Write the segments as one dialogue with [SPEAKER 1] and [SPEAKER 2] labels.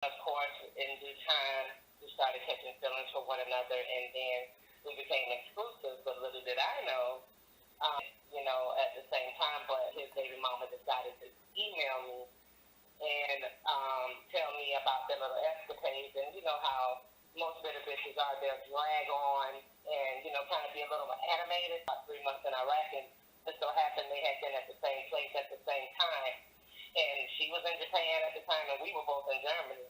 [SPEAKER 1] Of course, in due time, we started catching feelings for one another, and then we became exclusive. But little did I know, at the same time, but his baby mama decided to email me and tell me about their little escapades, and you know how most bitter bitches are, they'll drag on and, kind of be a little animated. About 3 months in Iraq, and it so happened they had been at the same place at the same time. And she was in Japan at the time, and we were both in Germany.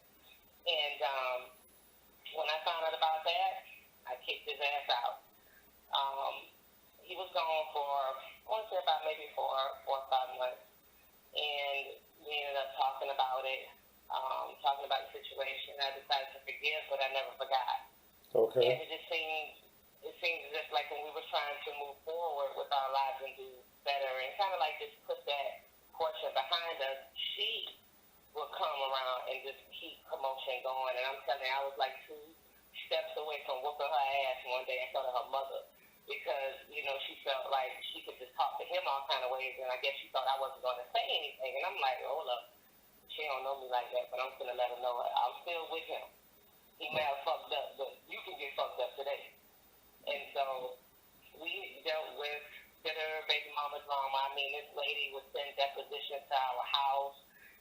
[SPEAKER 1] And when I found out about that, I kicked his ass out. He was gone for, I want to say about maybe 4 or 5 months. And we ended up talking about it, talking about the situation. I decided to forgive, but I never forgot.
[SPEAKER 2] Okay.
[SPEAKER 1] And it seems as if like when we were trying to move forward with our lives and do better and kind of like just put that portion behind us, she would come around and just keep commotion going. And I'm telling you, I was like 2 steps away from whooping her ass one day in front of her mother because, she felt like she could just talk to him all kind of ways, and I guess she thought I wasn't going to say anything. And I'm like, hold up, she don't know me like that, but I'm going to let her know I'm still with him. He may have fucked up, but you can get fucked up today. And so we dealt with bitter baby mama drama. I mean, this lady would send depositions to our house.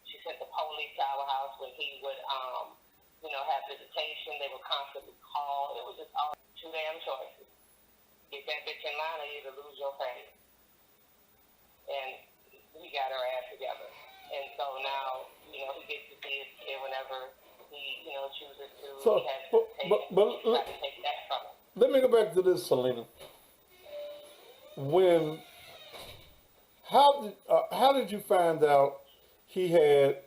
[SPEAKER 1] She sent the police to our house when he would, have visitation. They would constantly call. It was just all 2 damn choices. Get that bitch in line or you either lose your family. And we got our ass together. And so now, he gets to see his kid whenever he, chooses to.
[SPEAKER 2] So,
[SPEAKER 1] he has to take that from him.
[SPEAKER 2] Let me go back to this, Selena. How did you find out he had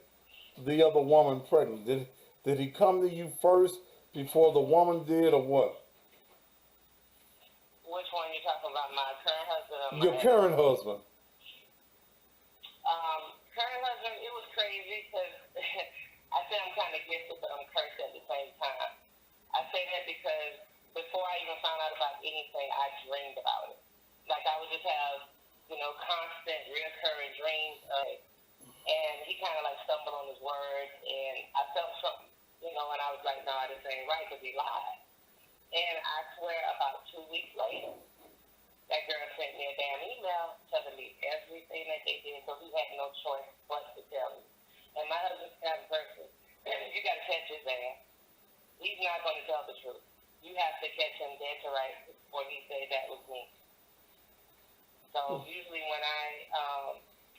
[SPEAKER 2] the other woman pregnant? Did he come to you first before the woman did, or what?
[SPEAKER 1] Which one you talking about? My current husband or
[SPEAKER 2] your current husband?
[SPEAKER 1] Current husband, it was crazy because I say I'm kind of gifted, but I'm cursed at the same time. I say that because before I even found out about anything, I dreamed about it. Like I would just have, constant, reoccurring dreams of it. And he kind of like stumbled on his words, and I felt something, and I was like, no, this ain't right because he lied. And I swear about 2 weeks later, that girl sent me a damn email telling me everything that they did, so he had no choice but to tell me. And my husband's the kind of person, you got to catch his ass. He's not going to tell the truth. You have to catch him dead to rights before he said that was me. So usually when I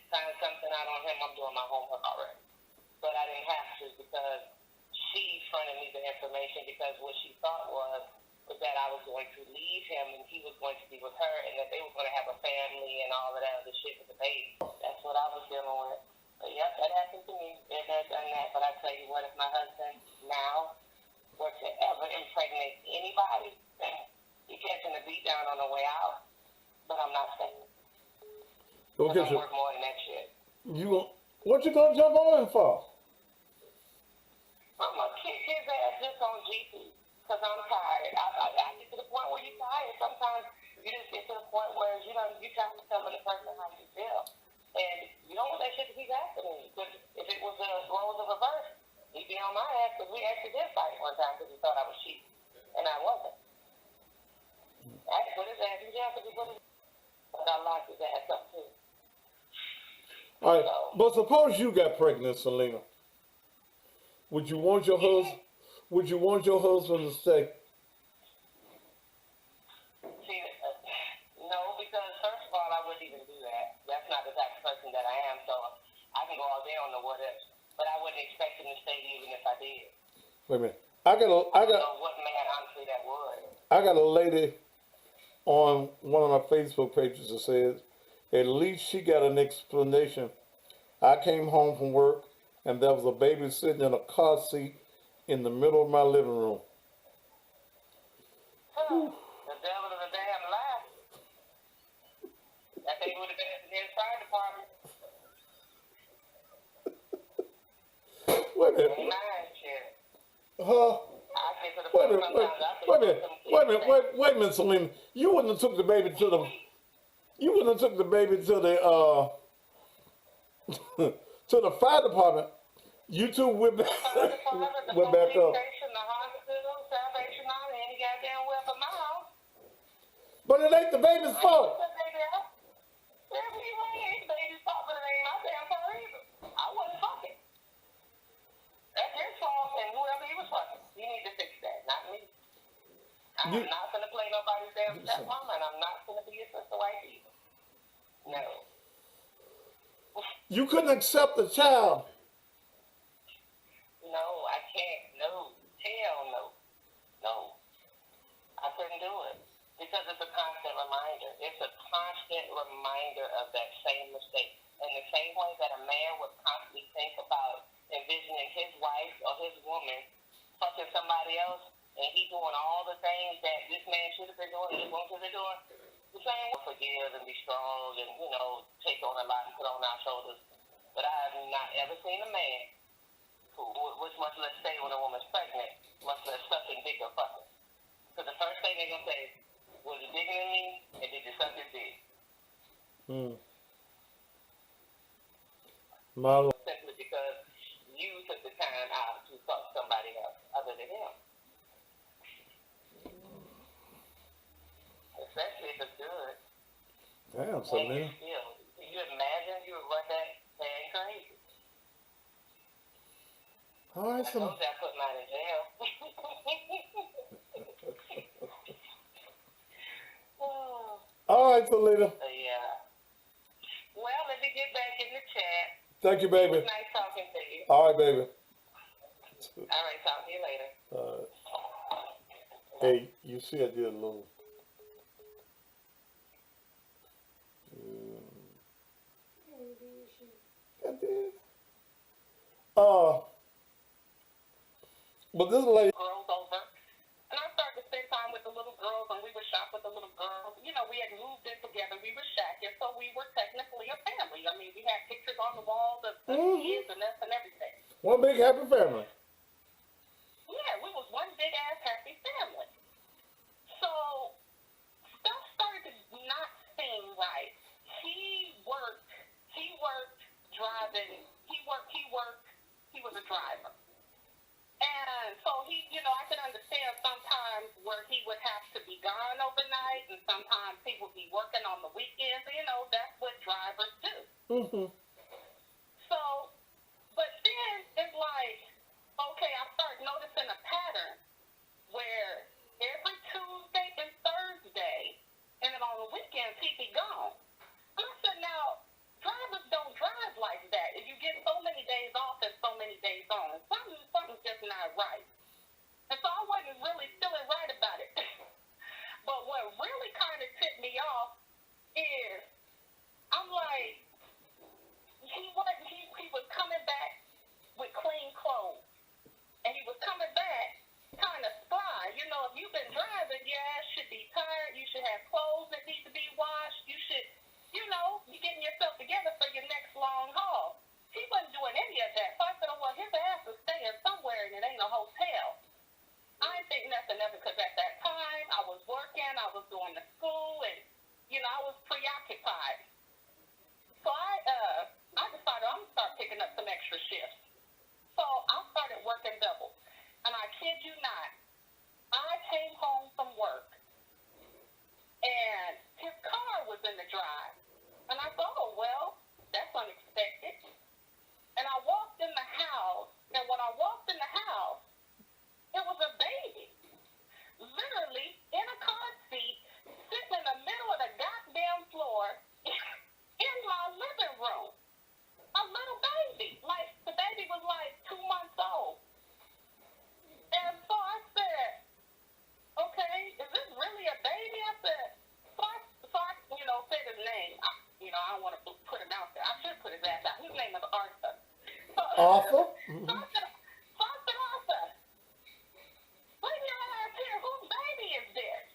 [SPEAKER 1] find something out on him, I'm doing my homework already. But I didn't have to because she fronted me the information because what she thought was that I was going to leave him and he was going to be with her and that they were going to have a family and all of that other shit with the baby. That's what I was dealing with. But yep, that happened to me. Been there, done that. But I tell you what, if my husband now were to ever impregnate anybody, he catching the beat down on the way out. But I'm not saying. Because I'm worth more than that shit.
[SPEAKER 2] What you gonna jump on him for?
[SPEAKER 1] I'm gonna kick his ass just on GP. Because I'm tired. I get to the point where you're tired. Sometimes you just get to the point where, you try to tell the person how you feel. And you don't want that shit to keep happening. Because if it was a roles of reverse, he'd be on my ass because we actually did fight one time because he thought I was cheating. And I wasn't. I had to put his ass in jail because he put his but I locked his ass up too.
[SPEAKER 2] All right, but suppose you got pregnant, Selena. Would you want your husband? Would you want your husband to stay?
[SPEAKER 1] See, no, because first of all, I wouldn't even do that. That's not the type of person that I am. So I can go all day on the what ifs, but I wouldn't expect him to stay even if I did.
[SPEAKER 2] Wait a minute. I don't know
[SPEAKER 1] what man honestly that would.
[SPEAKER 2] I got a lady on one of my Facebook pages that says, at least she got an explanation. I came home from work and there was a baby sitting in a car seat in the middle of my living room.
[SPEAKER 1] The devil is a damn lie. That baby would have been in the fire department.
[SPEAKER 2] Wait a minute.
[SPEAKER 1] Ain't mine, shit.
[SPEAKER 2] Wait a minute, Selena. You wouldn't have took the baby to the to the fire department You two went back,
[SPEAKER 1] Father, Father, the
[SPEAKER 2] went back
[SPEAKER 1] police
[SPEAKER 2] up.
[SPEAKER 1] station, the hospital, Salvation Army, any goddamn way but my house.
[SPEAKER 2] But it ain't the baby's
[SPEAKER 1] I ain't
[SPEAKER 2] fault.
[SPEAKER 1] put that baby out. Wherever you ain't baby's fault, but it ain't my damn fault either. I wasn't fucking. That's his fault, and whoever he was fucking, he need to fix that, not me. I'm
[SPEAKER 2] You,
[SPEAKER 1] not gonna play nobody's damn stepmom, and I'm not gonna be a sister wife either. No.
[SPEAKER 2] you couldn't accept the child.
[SPEAKER 1] No, I can't. No. Hell no. No. I couldn't do it. Because it's a constant reminder. It's a constant reminder of that same mistake. In the same way that a man would constantly think about envisioning his wife or his woman fucking somebody else, and he doing all the things that this man should have been doing and this woman should have been doing. The same way, forgive and be strong and, take on a lot and put on our shoulders. But I have not ever seen a man who, which much less say when a woman's pregnant, much less sucking dick or fucking. Because the first thing they're going to say, was you digging in me, and did you suck his dick?
[SPEAKER 2] My Lord.
[SPEAKER 1] Simply because you took the time out to fuck somebody else other than him. Especially if it's good.
[SPEAKER 2] Damn,
[SPEAKER 1] And
[SPEAKER 2] Selena.
[SPEAKER 1] you still, can you imagine you would run that man crazy?
[SPEAKER 2] All right,
[SPEAKER 1] I
[SPEAKER 2] so.
[SPEAKER 1] told you I put mine in jail.
[SPEAKER 2] All right, Selena.
[SPEAKER 1] Yeah. Well, let me get back in the chat.
[SPEAKER 2] Thank you,
[SPEAKER 1] It
[SPEAKER 2] baby.
[SPEAKER 1] was nice talking to you.
[SPEAKER 2] All right, baby.
[SPEAKER 1] All right, talk to you later.
[SPEAKER 2] Hey, you see I did a little. I did. But this lady.
[SPEAKER 1] Girls over. And I started to spend time with the little girls, and we would shop with the little girls. We had moved in together. We were shacking, so we were technically a family. I mean, we had pictures on the walls of the kids and us and everything.
[SPEAKER 2] One big happy family.
[SPEAKER 1] Yeah, we was one big ass happy family. So stuff started to not seem right. He worked driving. He worked. He was a driver. And so I could understand sometimes where he would have to be gone overnight, and sometimes he would be working on the weekends. That's what drivers do. So, but then it's like, okay, I start noticing a pattern where every Tuesday and Thursday, and then on the weekends he'd be gone. And I said, now, drivers don't drive like that. If you get so many days off and so many days on, something's just not right. And so I wasn't really feeling right about it. But what really kind of tipped me off is, I'm like, he was coming back with clean clothes. And he was coming back kind of spry. If you've been driving, your ass should be tired. You should have clothes that need to be washed. You should, be getting yourself together for your next long haul. He wasn't doing any of that. So I said, well, his ass is staying somewhere and it ain't a hotel. I didn't think nothing of it because at that time I was working, I was going to school, and, I was preoccupied. So I decided I'm going to start picking up some extra shifts. So I started working double. And I kid you not, I came home from work, and his car was in the drive. And I thought, oh, well, that's unexpected. And I walked in the house, and when I walked in the house, it was a baby, literally in a car seat, sitting in the middle of the goddamn floor in my living room. A little baby. Like, the baby was like 2 months old. And so I said, okay, is this really a baby? I said, so I said his name. I don't want to put him out there. I should put his ass out. His name is Arthur.
[SPEAKER 2] Arthur?
[SPEAKER 1] So I said, Arthur, bring your ass here. Whose baby is this?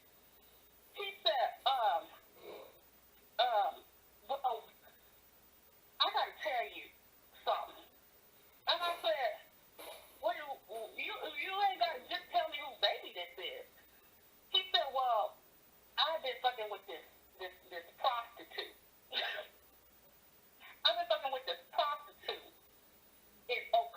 [SPEAKER 1] He said, well, I gotta tell you something. And I said, well, you ain't gotta just tell me whose baby this is. He said, well, I've been fucking with this prostitute. I've been fucking with this prostitute in Oak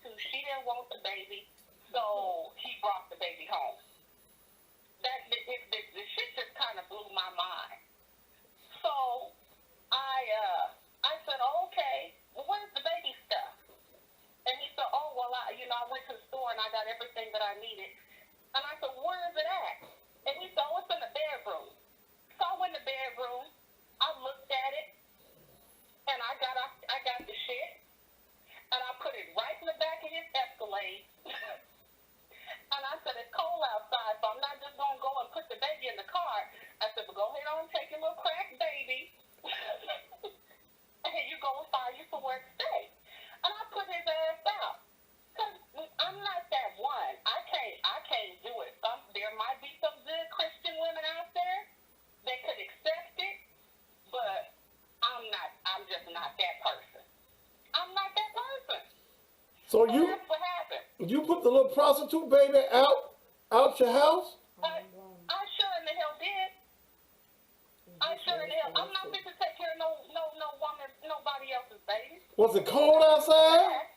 [SPEAKER 1] to. She didn't want the baby, so he brought the baby home. The shit just kind of blew my mind. So I said, oh, okay, well, where's the baby stuff? And he said, oh, well, I went to the store and I got everything that I needed. And I said, where is it at? And he said, oh, it's in the bedroom. So I went in the bedroom. I looked at it, and I got the shit, and I put it right in the back of his Escalade. And I said, it's cold outside, so I'm not just going to go and put the baby in the car. I said, well, go ahead on and take your little crack baby, and you go and find you somewhere to stay. And I put his ass out. Because I'm not that one. I can't do it. There might be some good Christian women out there that could accept it, but I'm just not that person. I'm not that person.
[SPEAKER 2] So
[SPEAKER 1] That's what happened.
[SPEAKER 2] you put the little prostitute baby out your house?
[SPEAKER 1] I sure in the hell did. I'm not fit to take care of no woman, nobody else's baby.
[SPEAKER 2] Was it cold outside?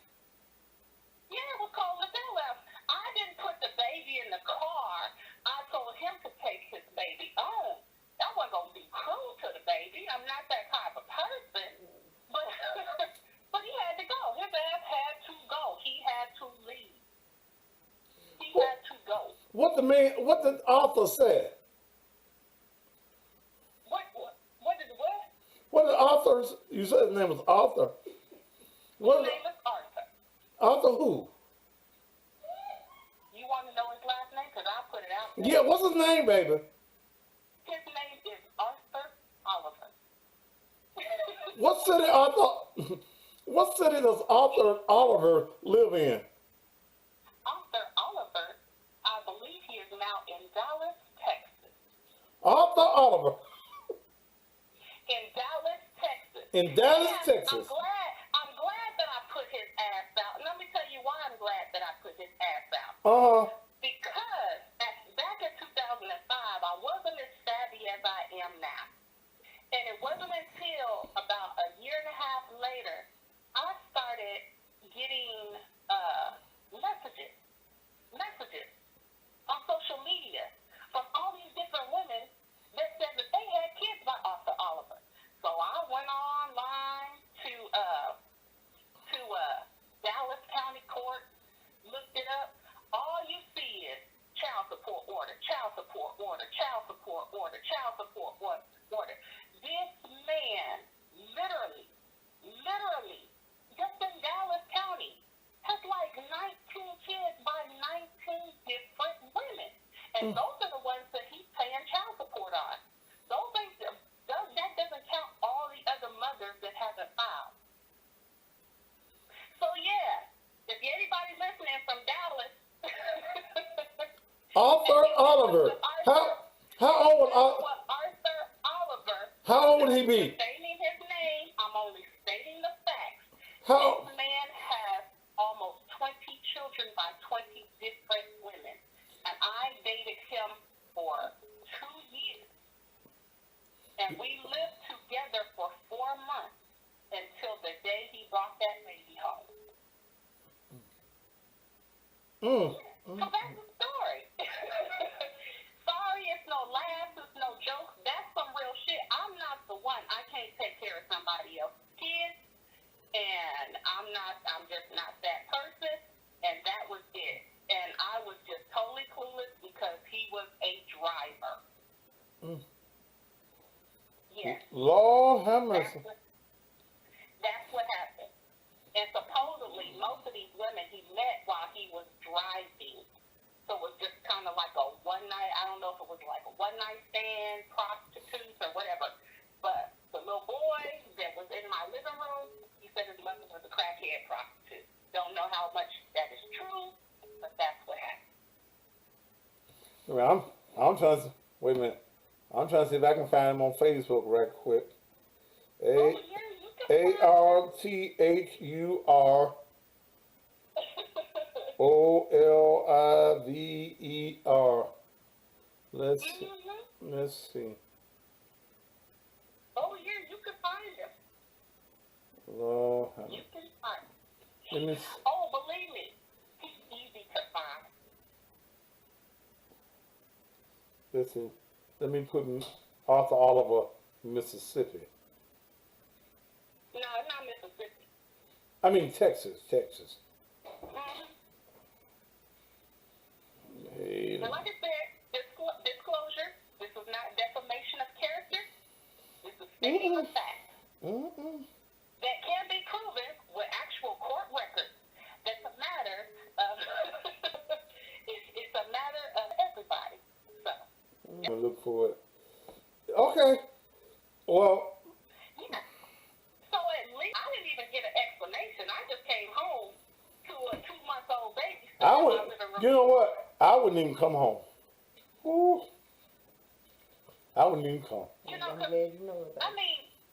[SPEAKER 1] Yeah, it was cold as hell out. I didn't put the baby in the car. I told him to take his baby home. I wasn't gonna be cruel to the baby. I'm not that type of person. But but he had to go. His ass had to go. He had to leave. He had to go.
[SPEAKER 2] What the author said?
[SPEAKER 1] What did what?
[SPEAKER 2] What the authors? You said his name was Arthur.
[SPEAKER 1] His name is Arthur.
[SPEAKER 2] Arthur who?
[SPEAKER 1] You want to know his last name? Because I'll put it out there.
[SPEAKER 2] Yeah, what's his name, baby?
[SPEAKER 1] His name is Arthur Oliver.
[SPEAKER 2] What city does Arthur Oliver live in?
[SPEAKER 1] Arthur Oliver, I believe he is now in Dallas, Texas.
[SPEAKER 2] Arthur Oliver.
[SPEAKER 1] In Dallas, Texas.
[SPEAKER 2] In Dallas,
[SPEAKER 1] Yes,
[SPEAKER 2] Texas.
[SPEAKER 1] I'm glad that I put his ass out. Let me tell you why I'm glad that I put his ass out. Because back in 2005, I wasn't as savvy as I am now. And it wasn't until about a year and a half later, I started getting messages on social media from all these different women that said that they had kids by Arthur Oliver. So I went online to Dallas County Court, looked it up. All you see is child support order, child support order, child support order, child support order. This man literally, just in Dallas County, has like 19 kids by 19 different women. And those are the ones that he's paying child support on. That doesn't count all the other mothers that haven't filed. So yeah, if anybody's listening from Dallas,
[SPEAKER 2] Arthur Oliver. How old?
[SPEAKER 1] Arthur Oliver.
[SPEAKER 2] How old would he be?
[SPEAKER 1] Stating his name, I'm only stating the facts.
[SPEAKER 2] How?
[SPEAKER 1] This man has almost 20 children by 20 different women, and I dated him for 2 years, and we lived together for 4 months until the day he brought that baby home. So that's the story. Sorry, it's no laughs, it's no jokes. That's some real shit. I'm not the one. I can't take care of somebody else's kids, and I'm just not that person, and that was it. And I was just totally clueless because he was a driver. Yes.
[SPEAKER 2] Lord have mercy.
[SPEAKER 1] That's what happened. And supposedly, most of these women he met while he was driving. So it was just kind of like a one night, I don't know if it was like a one night stand, prostitutes or whatever. But the little boy that was in my living room, he said his mother was a crackhead prostitute. Don't know how much that is true, but that's what happened.
[SPEAKER 2] Well, I'm trying to, wait a minute. I'm trying to see if I can find him on Facebook right quick. ARTHUR OLIVER. Let's see.
[SPEAKER 1] Oh yeah, you can find him.
[SPEAKER 2] Lord,
[SPEAKER 1] You can find him.
[SPEAKER 2] let me see.
[SPEAKER 1] Oh, believe me,
[SPEAKER 2] Listen, let me put Arthur Oliver, Mississippi.
[SPEAKER 1] No, it's not Mississippi.
[SPEAKER 2] I mean Texas.
[SPEAKER 1] Mm-hmm.
[SPEAKER 2] Hey.
[SPEAKER 1] And like I said, disclosure, this is not defamation of character. This is stating a fact. That can be proven with actual court records. That's a matter of, it's a matter of everybody. So.
[SPEAKER 2] I'm going to look for it. Okay. Well.
[SPEAKER 1] Yeah. So at least, I didn't even get an explanation. I just came home to a 2-month-old baby.
[SPEAKER 2] You know what? I wouldn't even come home. Ooh. I wouldn't even come.
[SPEAKER 1] You know, I mean,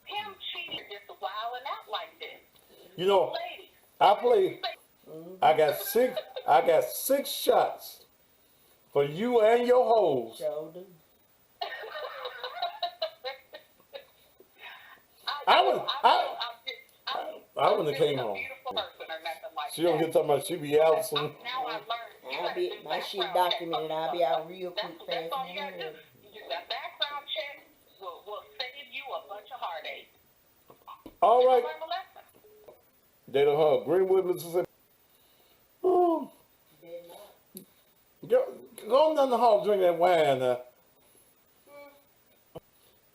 [SPEAKER 1] him cheating just wilding out like this.
[SPEAKER 2] You know,
[SPEAKER 1] ladies,
[SPEAKER 2] I got six shots for you and your hoes. I wouldn't have came home. She don't get talking about she be out soon.
[SPEAKER 1] Now I learned.
[SPEAKER 3] My shit documented. I'll be out real quick, fast.
[SPEAKER 1] That's all you gotta do. That background check will save you a bunch of heartache.
[SPEAKER 2] All right. They don't have Greenwood, Mississippi. Ooh. Go on down the hall, drink that wine now.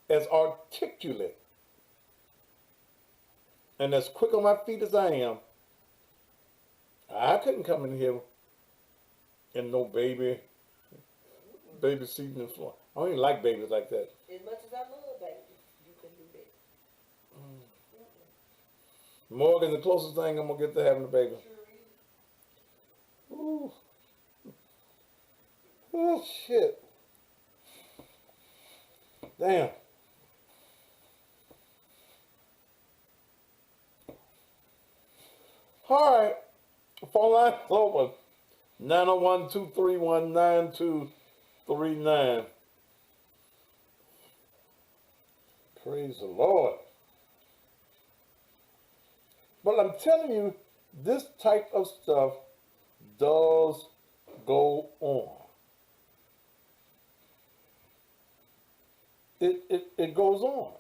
[SPEAKER 2] As articulate and as quick on my feet as I am, I couldn't come in here and no baby seating the floor. I don't even like babies like that.
[SPEAKER 3] As much as I love babies, you couldn't do that.
[SPEAKER 2] Morgan, the closest thing I'm gonna get to having a baby.
[SPEAKER 3] Sure is.
[SPEAKER 2] Ooh. Oh shit. Damn. All right. Phone line open. 901-231-9239. Praise the Lord. But I'm telling you, this type of stuff does go on. It goes on.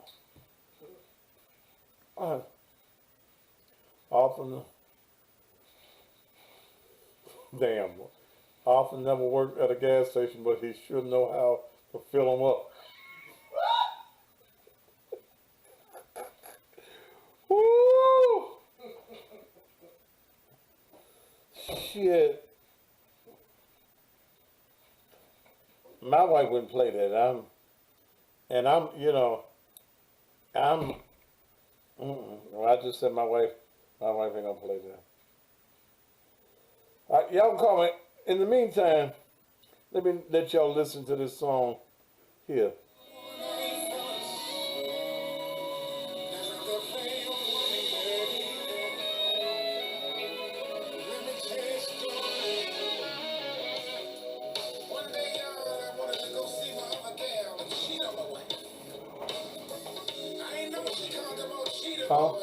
[SPEAKER 2] Often never worked at a gas station, but he sure know how to fill them up. Woo! Shit. My wife wouldn't play that. Well, I just said my wife ain't gonna play that. All right, y'all can call me. In the meantime, let me let y'all listen to this song here. Huh?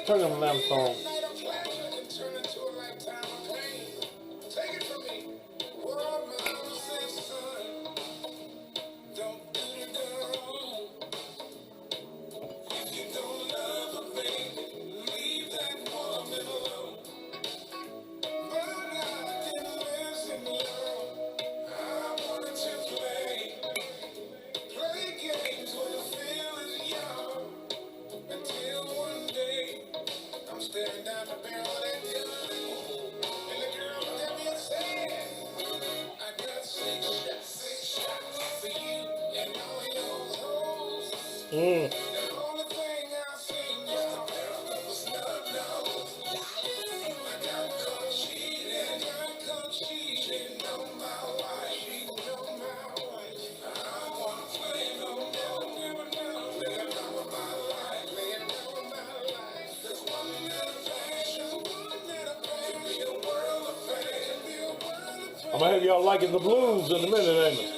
[SPEAKER 2] Turn on that song. I'm gonna have y'all liking the blues in a minute, ain't it?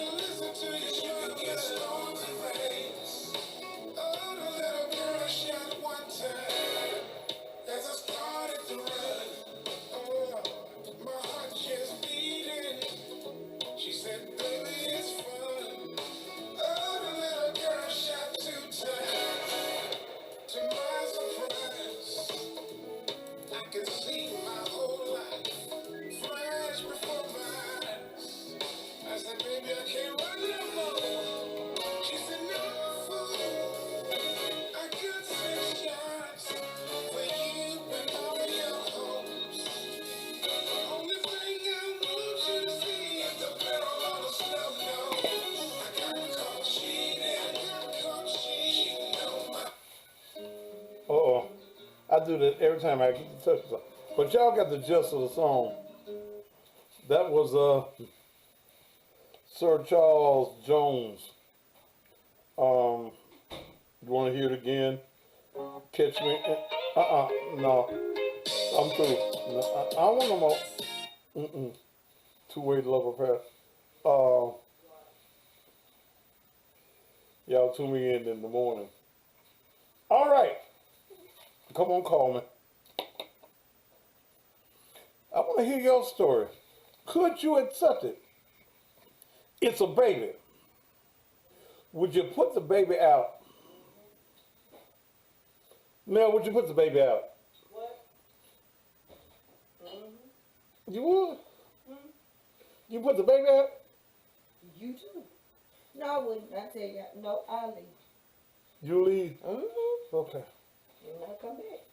[SPEAKER 2] I do that every time I get to touch something. But y'all got the gist of the song. That was Sir Charles Jones. You want to hear it again? Catch me? No. I'm through. No, I don't want no more. Two-way love affair. Y'all tune me in the morning. All right. Come on, call me. I want to hear your story. Could you accept it? It's a baby. Would you put the baby out? Mel, would you put the baby out?
[SPEAKER 3] What?
[SPEAKER 2] You would? You put the baby out?
[SPEAKER 3] You too. No, I wouldn't. I tell you, no, I'll leave.
[SPEAKER 2] You leave?
[SPEAKER 3] Mm-hmm.
[SPEAKER 2] Okay.
[SPEAKER 3] And I'll come back.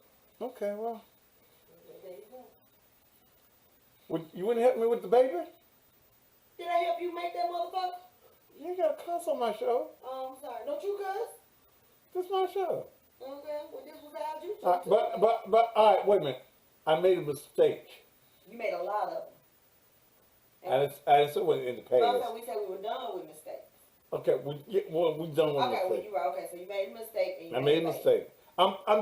[SPEAKER 2] Okay, well.
[SPEAKER 3] There you go.
[SPEAKER 2] You wouldn't help me with the baby?
[SPEAKER 3] Did I help you make that motherfucker?
[SPEAKER 2] You ain't got to cuss on my show.
[SPEAKER 3] I'm sorry. Don't you cuss?
[SPEAKER 2] This is my show.
[SPEAKER 3] Okay. Well, this was how you
[SPEAKER 2] But, all right, wait a minute. I made a mistake.
[SPEAKER 3] You made a lot of them.
[SPEAKER 2] I didn't say it in the past.
[SPEAKER 3] Also, we said we were done with mistakes.
[SPEAKER 2] Okay, we done with
[SPEAKER 3] Okay, well,
[SPEAKER 2] mistake.
[SPEAKER 3] you were okay. So you made a mistake. And you
[SPEAKER 2] I made a mistake.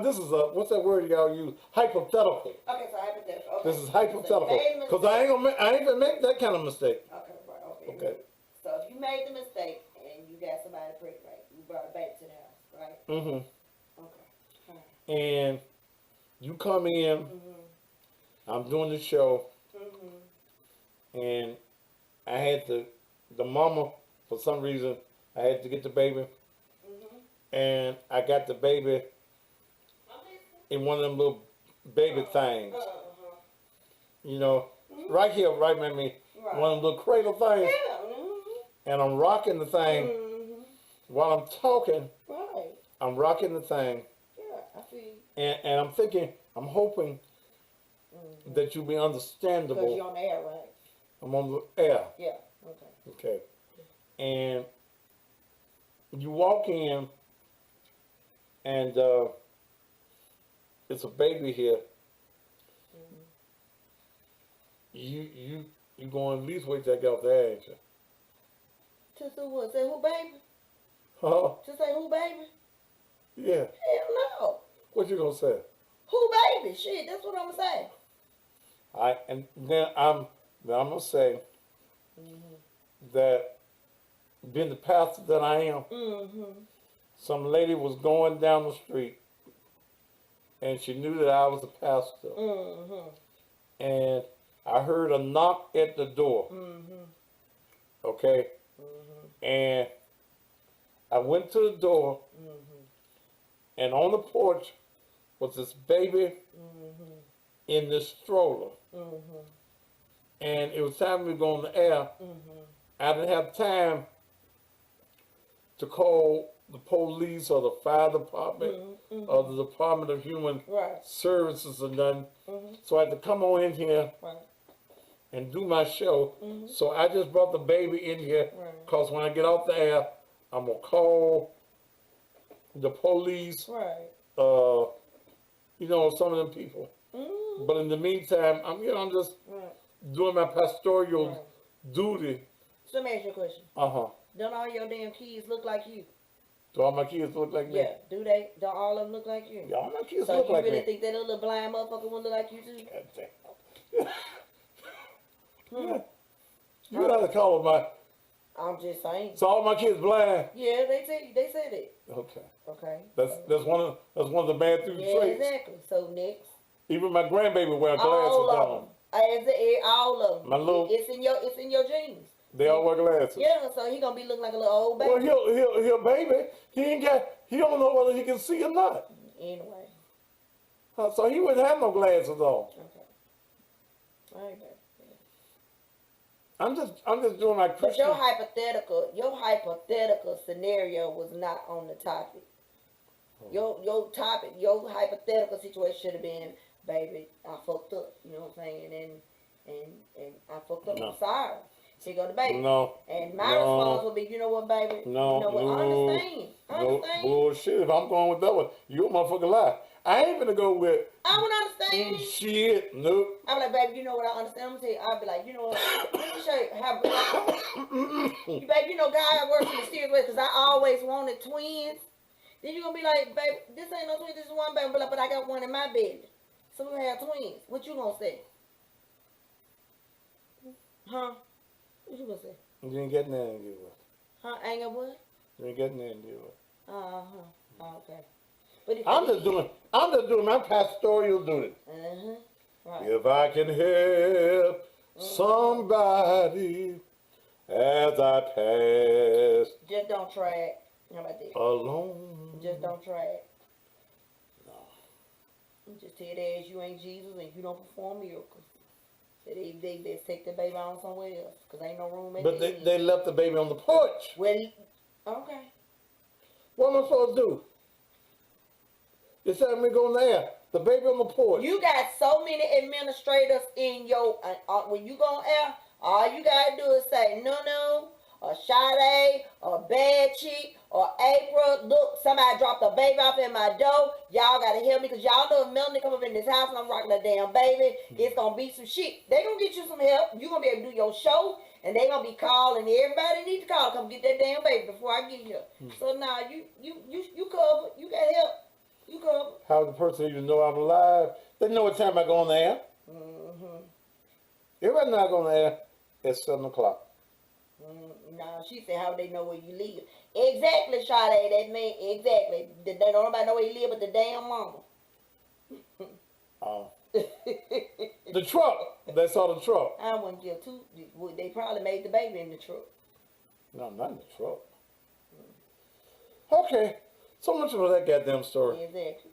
[SPEAKER 2] This is what's that word y'all use? Hypothetical.
[SPEAKER 3] Okay, so hypothetical. Okay.
[SPEAKER 2] This is hypothetical.
[SPEAKER 3] So
[SPEAKER 2] Cause I ain't gonna make that kind of mistake.
[SPEAKER 3] Okay, right.
[SPEAKER 2] Okay.
[SPEAKER 3] So if you made the mistake and you got somebody pregnant, right? You brought it back to the house, right?
[SPEAKER 2] Mm-hmm.
[SPEAKER 3] Okay. Right.
[SPEAKER 2] And you come in.
[SPEAKER 3] Mm-hmm.
[SPEAKER 2] I'm doing the show.
[SPEAKER 3] Mm-hmm.
[SPEAKER 2] And I had the mama, for some reason, I had to get the baby.
[SPEAKER 3] Mm-hmm.
[SPEAKER 2] And I got the baby in one of them little baby things. You know, right here, right by me, one of them little cradle things.
[SPEAKER 3] Yeah. Mm-hmm.
[SPEAKER 2] And I'm rocking the thing while I'm talking.
[SPEAKER 3] Right.
[SPEAKER 2] I'm rocking the thing.
[SPEAKER 3] Yeah, I see.
[SPEAKER 2] And I'm thinking, I'm hoping that you'll be understandable.
[SPEAKER 3] Because you're on the air, right?
[SPEAKER 2] I'm on the air.
[SPEAKER 3] Yeah. Okay.
[SPEAKER 2] Okay. And you walk in, and it's a baby here. You going to at least wait till I get off the air, ain't you?
[SPEAKER 3] To say what? Say who, baby?
[SPEAKER 2] Huh?
[SPEAKER 3] To say who, baby?
[SPEAKER 2] Yeah.
[SPEAKER 3] Hell no.
[SPEAKER 2] What you gonna say?
[SPEAKER 3] Who, baby? Shit, that's what I'm saying.
[SPEAKER 2] And then I'm gonna say that being the pastor that I am, some lady was going down the street, and she knew that I was a pastor, and I heard a knock at the door. Okay, and I went to the door, and on the porch was this baby in this stroller. And it was time to go on the air. I didn't have time to call the police or the fire department or the Department of Human Services or nothing. So I had to come on in here and do my show. So I just brought the baby in here because when I get off the air, I'm going to call the police, you know, some of them people. But in the meantime, I'm just doing my pastoral duty.
[SPEAKER 3] So let me ask you a question. Don't all your damn kids look like you?
[SPEAKER 2] Do all my kids look like me?
[SPEAKER 3] Yeah. Do they? Don't all of them look like you?
[SPEAKER 2] Yeah, all my kids
[SPEAKER 3] so
[SPEAKER 2] look like me.
[SPEAKER 3] So you really think that little blind motherfucker would look like you too?
[SPEAKER 2] Yeah. You gotta call them my...
[SPEAKER 3] I'm just saying.
[SPEAKER 2] So all my kids blind?
[SPEAKER 3] Yeah, they said it.
[SPEAKER 2] Okay.
[SPEAKER 3] Okay.
[SPEAKER 2] That's one of the bad traits.
[SPEAKER 3] Exactly. So next.
[SPEAKER 2] Even my grandbaby wear glasses
[SPEAKER 3] all of
[SPEAKER 2] on.
[SPEAKER 3] them. All of them.
[SPEAKER 2] My little,
[SPEAKER 3] it's in your genes.
[SPEAKER 2] They all wear glasses.
[SPEAKER 3] Yeah, so he gonna be looking like a little old baby.
[SPEAKER 2] Well, he'll baby. He don't know whether he can see or not.
[SPEAKER 3] Anyway.
[SPEAKER 2] So he wouldn't have no glasses on.
[SPEAKER 3] Okay. All right, baby.
[SPEAKER 2] I'm just doing my Christian.
[SPEAKER 3] But your hypothetical scenario was not on the topic. Your hypothetical situation should have been, baby, I fucked up. You know what I'm saying? And I fucked up. I'm sorry. She go to baby.
[SPEAKER 2] No.
[SPEAKER 3] And my response would be, you know what, baby?
[SPEAKER 2] No.
[SPEAKER 3] You know what? I understand.
[SPEAKER 2] No bullshit. If I'm going with that one, you a motherfucking lie. I ain't gonna go with
[SPEAKER 3] I would understand.
[SPEAKER 2] shit. Nope.
[SPEAKER 3] I'm like, baby, you know what I understand? I'm gonna tell you, I'll be like, you know what? Let me show you how. You, baby, you know God works in mysterious ways because I always wanted twins. Then you gonna be like, baby, this ain't no twins, this is one baby, but I got one in my belly. So we have twins. What you gonna say? Huh? What you gonna say?
[SPEAKER 2] You ain't getting that and give it.
[SPEAKER 3] Huh? Ain't got what?
[SPEAKER 2] You ain't getting that and give it.
[SPEAKER 3] Okay. But if
[SPEAKER 2] I'm just doing my pastoral duty.
[SPEAKER 3] Right.
[SPEAKER 2] If I can help somebody as I pass
[SPEAKER 3] Just don't try it. How about that?
[SPEAKER 2] alone.
[SPEAKER 3] Just don't try it.
[SPEAKER 2] No.
[SPEAKER 3] Just tell their ass you ain't Jesus and you don't perform miracles. So they take the baby on somewhere else because ain't no room at
[SPEAKER 2] But
[SPEAKER 3] the end.
[SPEAKER 2] they left the baby on the porch.
[SPEAKER 3] Well, okay.
[SPEAKER 2] What am I supposed to do? They said me go in there. The baby on the porch.
[SPEAKER 3] You got so many administrators in your when you go on air. All you gotta do is say no, or Sade, or Bad Chick, or April. Look, somebody dropped a baby off in my door. Y'all gotta help me because y'all know if Melanie come up in this house and I'm rocking a damn baby, it's gonna be some shit. They gonna get you some help. You gonna be able to do your show, and they gonna be calling everybody need to call. Come get that damn baby before I get here. So now you covered. You got help. You covered.
[SPEAKER 2] How the person even know I'm alive? They know what time I go on the air. Everybody know I go on the air at 7 o'clock.
[SPEAKER 3] No, she said how they know where you live. Exactly, Sade. That mean exactly. They don't nobody know where you live but the damn mama.
[SPEAKER 2] The truck. They saw the truck.
[SPEAKER 3] I wouldn't give two. They probably made the baby in the truck.
[SPEAKER 2] No, not in the truck. Okay. So much for that goddamn story.
[SPEAKER 3] Exactly.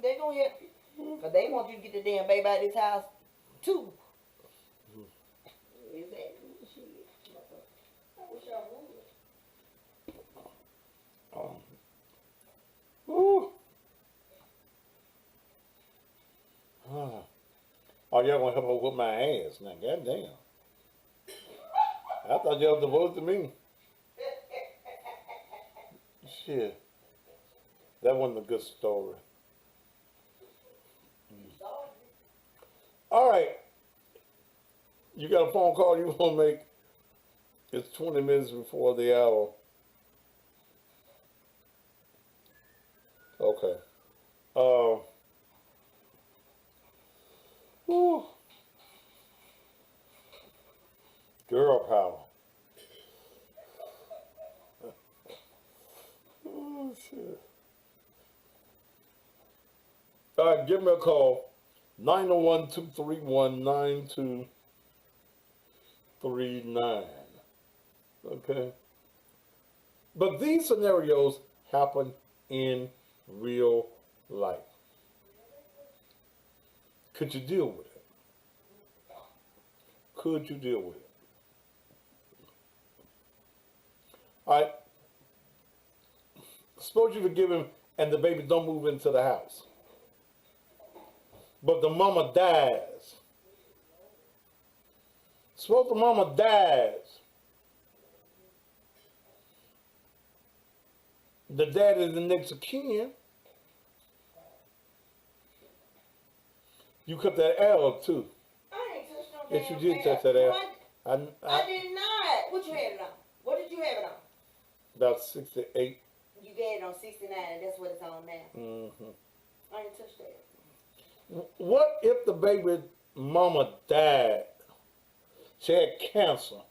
[SPEAKER 3] They gonna help you. Because they want you to get the damn baby out of this house, too. Exactly. Shit. I wish I would.
[SPEAKER 2] Ooh. Oh, y'all gonna help her whip my ass now? Goddamn. I thought y'all devoted to me. Shit. That wasn't a good story. All right. You got a phone call you want to make? It's 20 minutes before the hour. Okay. Whew. Girl power. Oh, shit. All right, give me a call. 901-231-9239. Okay? But these scenarios happen in real life. Could you deal with it? Could you deal with it? All right. Suppose you forgive him and the baby don't move into the house. But the mama dies. Suppose the mama dies. The dad is the next of kin. You cut that L too.
[SPEAKER 3] I ain't touched no
[SPEAKER 2] Yes, you
[SPEAKER 3] damn
[SPEAKER 2] did touch that
[SPEAKER 3] hair.
[SPEAKER 2] L.
[SPEAKER 3] I did not. What you had it on? What did you have it on?
[SPEAKER 2] About 68.
[SPEAKER 3] You get it on 69, and that's what it's on now.
[SPEAKER 2] Mm-hmm.
[SPEAKER 3] I ain't touched that.
[SPEAKER 2] What if the baby mama died? She had cancer,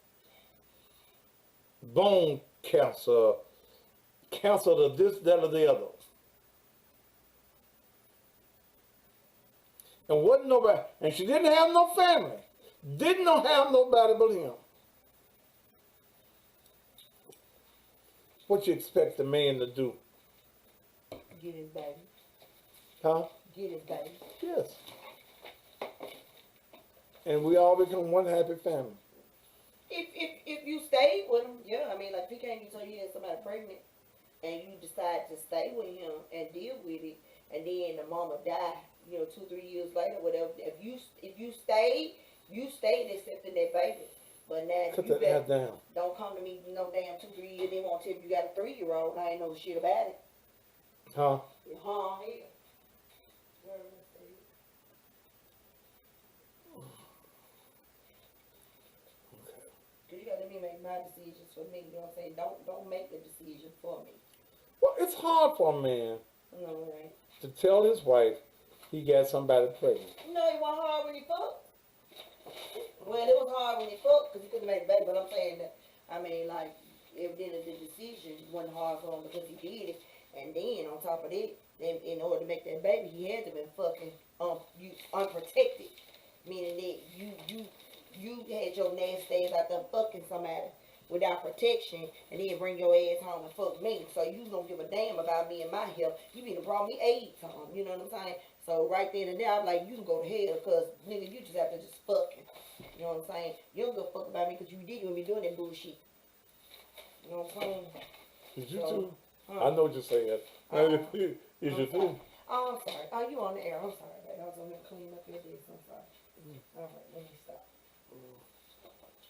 [SPEAKER 2] bone cancer, cancer to this, that, or the other. And wasn't nobody, and she didn't have no family. Didn't have nobody but him. What you expect the man to do?
[SPEAKER 3] Get his baby.
[SPEAKER 2] Huh?
[SPEAKER 3] Get his baby.
[SPEAKER 2] Yes. And we all become one happy family.
[SPEAKER 3] If you stay with him, yeah. I mean, like, if he can't get so you had somebody pregnant, and you decide to stay with him and deal with it, and then the mama die, 2-3 years later, whatever. If you stayed accepting that baby. But now
[SPEAKER 2] Cut
[SPEAKER 3] you
[SPEAKER 2] that ass down.
[SPEAKER 3] don't come to me no damn 2-3 years. They won't tell you got a 3-year-old. I ain't know shit about it.
[SPEAKER 2] Huh?
[SPEAKER 3] Huh? Here. Where was it? Cause you gotta let me make my decisions for me. You know what I'm saying? Don't make the decision for me.
[SPEAKER 2] Well, it's hard for a man
[SPEAKER 3] No, it ain't.
[SPEAKER 2] to tell his wife he got somebody pregnant.
[SPEAKER 3] No, it wasn't hard when he fucked. Well, it was hard when he fucked because he couldn't make a baby. But I'm saying that, I mean, like, evidently the decision wasn't hard for him because he did it. And then on top of that, then in order to make that baby, he had to been fucking unprotected, meaning that you had your nasty ass out there fucking somebody without protection, and then bring your ass home and fuck me. So you don't give a damn about me and my health. You be the brought me AIDS home. You know what I'm saying? So right then and there, I'm like, you can go to hell, cause nigga, you just have to just fucking. You know what I'm saying? You don't give a fuck about me because you didn't even be doing that bullshit. You know what I'm saying?
[SPEAKER 2] Is you
[SPEAKER 3] So,
[SPEAKER 2] too? I know what you're saying. Is you too?
[SPEAKER 3] Oh, I'm sorry. Oh, you on the air. I'm sorry, baby. I was on there cleaning up your dish. I'm sorry. All right, let me stop.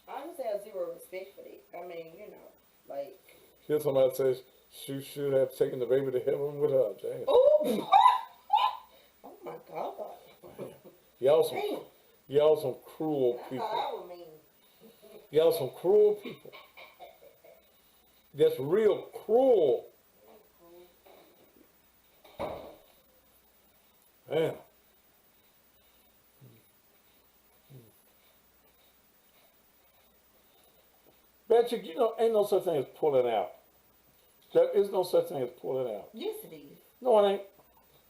[SPEAKER 3] I just have zero respect for that. I mean, you know, like.
[SPEAKER 2] Here's somebody says she should have taken the baby to heaven with her. Damn.
[SPEAKER 3] Oh, oh my God.
[SPEAKER 2] Y'all some cruel people.
[SPEAKER 3] I would mean.
[SPEAKER 2] Y'all some cruel people. That's real cruel. Man. Patrick, you know, ain't no such thing as pulling out. There is no such thing as pulling out.
[SPEAKER 3] Yes, it is.
[SPEAKER 2] No, it ain't.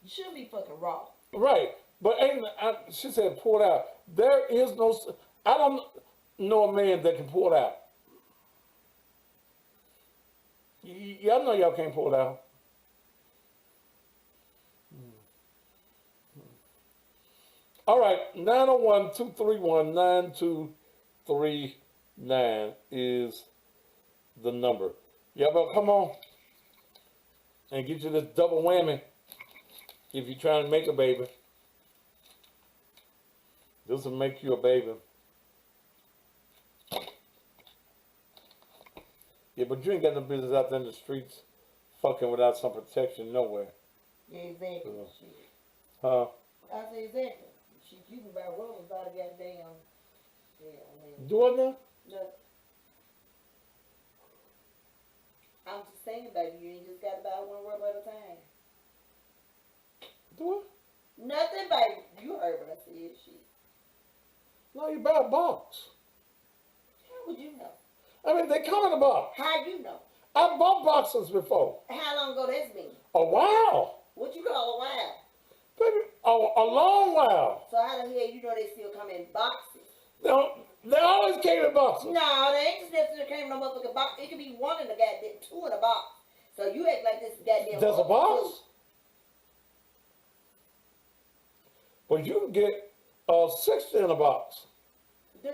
[SPEAKER 3] You should be fucking raw.
[SPEAKER 2] Right. But she said pull out. There is no, I don't know a man that can pull out. Y'all know y'all can't pull out. All right, 901-231-9239 is the number. Y'all better come on and get you this double whammy if you're trying to make a baby. This will make you a baby. Yeah, but you ain't got no business out there in the streets fucking without some protection nowhere.
[SPEAKER 3] Yeah, exactly.
[SPEAKER 2] Huh?
[SPEAKER 3] I say exactly. Shit, you can buy rubbers by the goddamn. Yeah, I mean.
[SPEAKER 2] Do it now?
[SPEAKER 3] No. I'm just saying, baby, you ain't just got to buy one rubber at a time.
[SPEAKER 2] Do it?
[SPEAKER 3] Nothing, baby. You heard what I said, shit.
[SPEAKER 2] No, you buy a box.
[SPEAKER 3] How would you know?
[SPEAKER 2] I mean, they come in a box.
[SPEAKER 3] How you know?
[SPEAKER 2] I bought boxes before.
[SPEAKER 3] How long ago that's been?
[SPEAKER 2] A while.
[SPEAKER 3] What you call a while?
[SPEAKER 2] Baby, a long while.
[SPEAKER 3] So how the hell you know they still come in boxes?
[SPEAKER 2] No, they always came in boxes.
[SPEAKER 3] No, they ain't just necessarily came in a motherfucking box. It could be one in a goddamn, two in a box. So you act like this goddamn.
[SPEAKER 2] There's a box?
[SPEAKER 3] Two.
[SPEAKER 2] But you can get 60 in a box.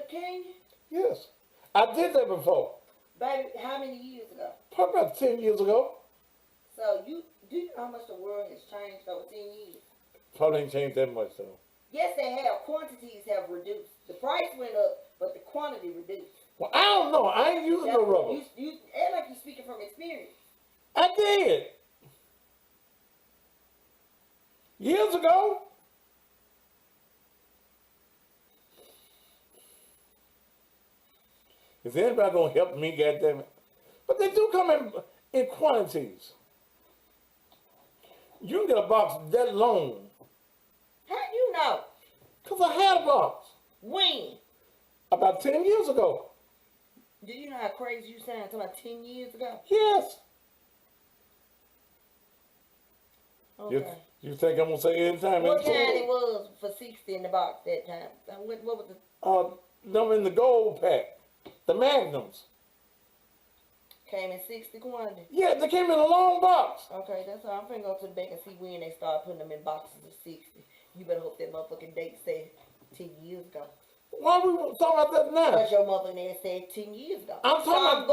[SPEAKER 3] Can you?
[SPEAKER 2] Yes. I did that before.
[SPEAKER 3] Baby, how many years ago?
[SPEAKER 2] Probably about 10 years ago.
[SPEAKER 3] So do you know how much the world has changed over 10 years?
[SPEAKER 2] Probably ain't changed that much though.
[SPEAKER 3] Yes, they have. Quantities have reduced. The price went up, but the quantity reduced.
[SPEAKER 2] Well, I don't know. I ain't using no rubber.
[SPEAKER 3] You act like you're speaking from experience.
[SPEAKER 2] I did. Years ago. Is anybody gonna help me, goddammit? But they do come in quantities. You can get a box that long.
[SPEAKER 3] How do you know?
[SPEAKER 2] Because I had a box.
[SPEAKER 3] When?
[SPEAKER 2] About 10 years ago.
[SPEAKER 3] Do you know how crazy you sound talking about 10 years ago?
[SPEAKER 2] Yes.
[SPEAKER 3] Okay.
[SPEAKER 2] You think I'm going to say anytime?
[SPEAKER 3] What kind it was for 60 in the box that time? What was the...
[SPEAKER 2] Them in the gold pack. The Magnums.
[SPEAKER 3] Came in 60 quantity?
[SPEAKER 2] Yeah, they came in a long box.
[SPEAKER 3] Okay, that's all. I'm finna go to the bank and see when they start putting them in boxes of 60. You better hope that motherfucking date said 10 years ago.
[SPEAKER 2] Why are we talking about that now?
[SPEAKER 3] Because your motherfucking ass said 10 years ago.
[SPEAKER 2] I'm
[SPEAKER 3] I'm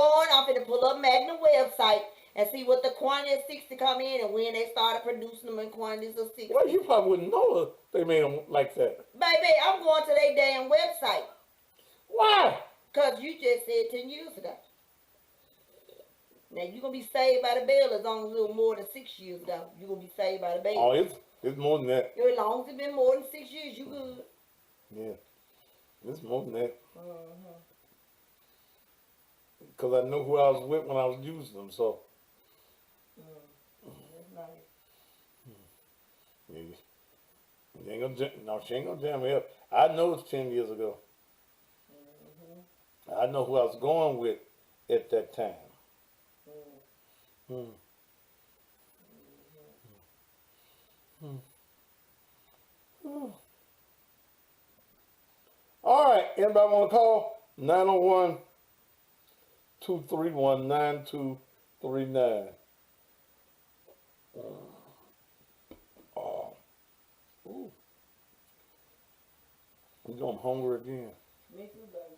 [SPEAKER 3] finna pull up Magnum website and see what the quantity of 60 come in and when they started producing them in quantities of 60.
[SPEAKER 2] Well, you probably wouldn't know they made them like that.
[SPEAKER 3] Baby, I'm going to their damn website.
[SPEAKER 2] Why?
[SPEAKER 3] Because you just said 10 years ago. Now you gonna be saved by the bail as long as it was more than 6 years ago. You gonna be saved by the bail.
[SPEAKER 2] Oh, it's more than that.
[SPEAKER 3] As long as it's been more than 6 years, you good.
[SPEAKER 2] Yeah, it's more than that.
[SPEAKER 3] Mm-hmm.
[SPEAKER 2] Because I know who I was with when I was using them. So
[SPEAKER 3] That's nice.
[SPEAKER 2] yeah, you ain't gonna no, she ain't gonna jam me up. I know it's 10 years ago.
[SPEAKER 3] Mm-hmm.
[SPEAKER 2] I know who I was going with at that time.
[SPEAKER 3] Mm.
[SPEAKER 2] All right, anybody want to call? 901-231-9239. Oh, ooh. You know I'm hungry again.
[SPEAKER 3] Me too, baby.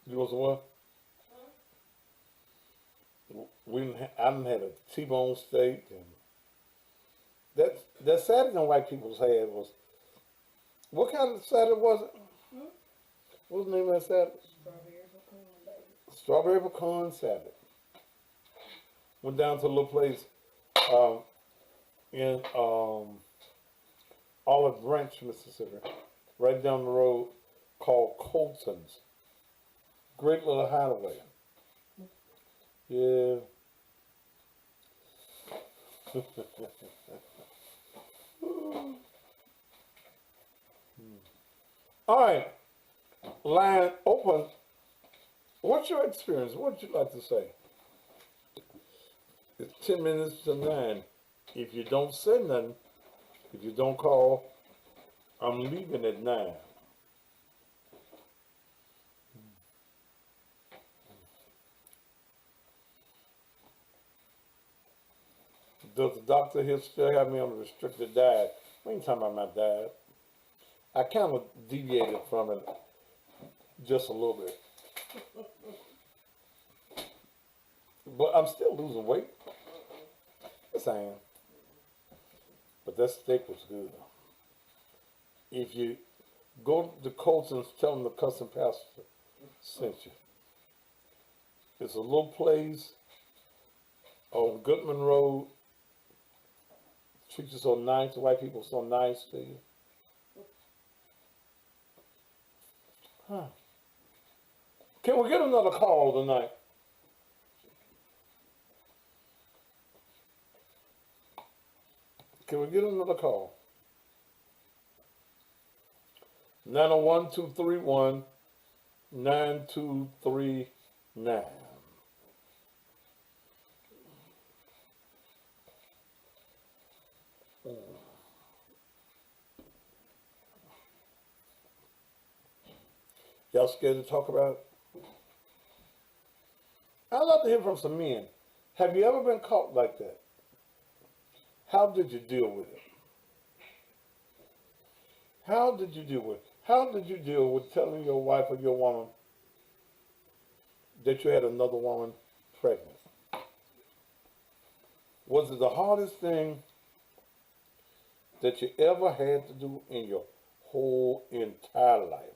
[SPEAKER 2] You want some what? I done had a T-bone steak, and that salad them white people's had was, what kind of salad was it? What was the name of that salad? Strawberry pecan salad. Went down to a little place in Olive Branch, Mississippi, right down the road, called Colton's. Great little hideaway. Yeah. All right. Line open. What's your experience? What would you like to say? It's 10 minutes to 9. If you don't say nothing, if you don't call, I'm leaving at 9. Does the doctor here still have me on a restricted diet? We ain't talking about my diet. I kind of deviated from it just a little bit. But I'm still losing weight. Yes, I am. But that steak was good. If you go to Colton's, tell them the custom pastor sent you. It's a little place on Goodman Road. Treat you so nice, the white people so nice to you. Huh. Can we get another call tonight? Can we get another call? 901-231-9239. Y'all scared to talk about it? I'd love to hear from some men. Have you ever been caught like that? How did you deal with it? How did you deal with it? How did you deal with telling your wife or your woman that you had another woman pregnant? Was it the hardest thing that you ever had to do in your whole entire life?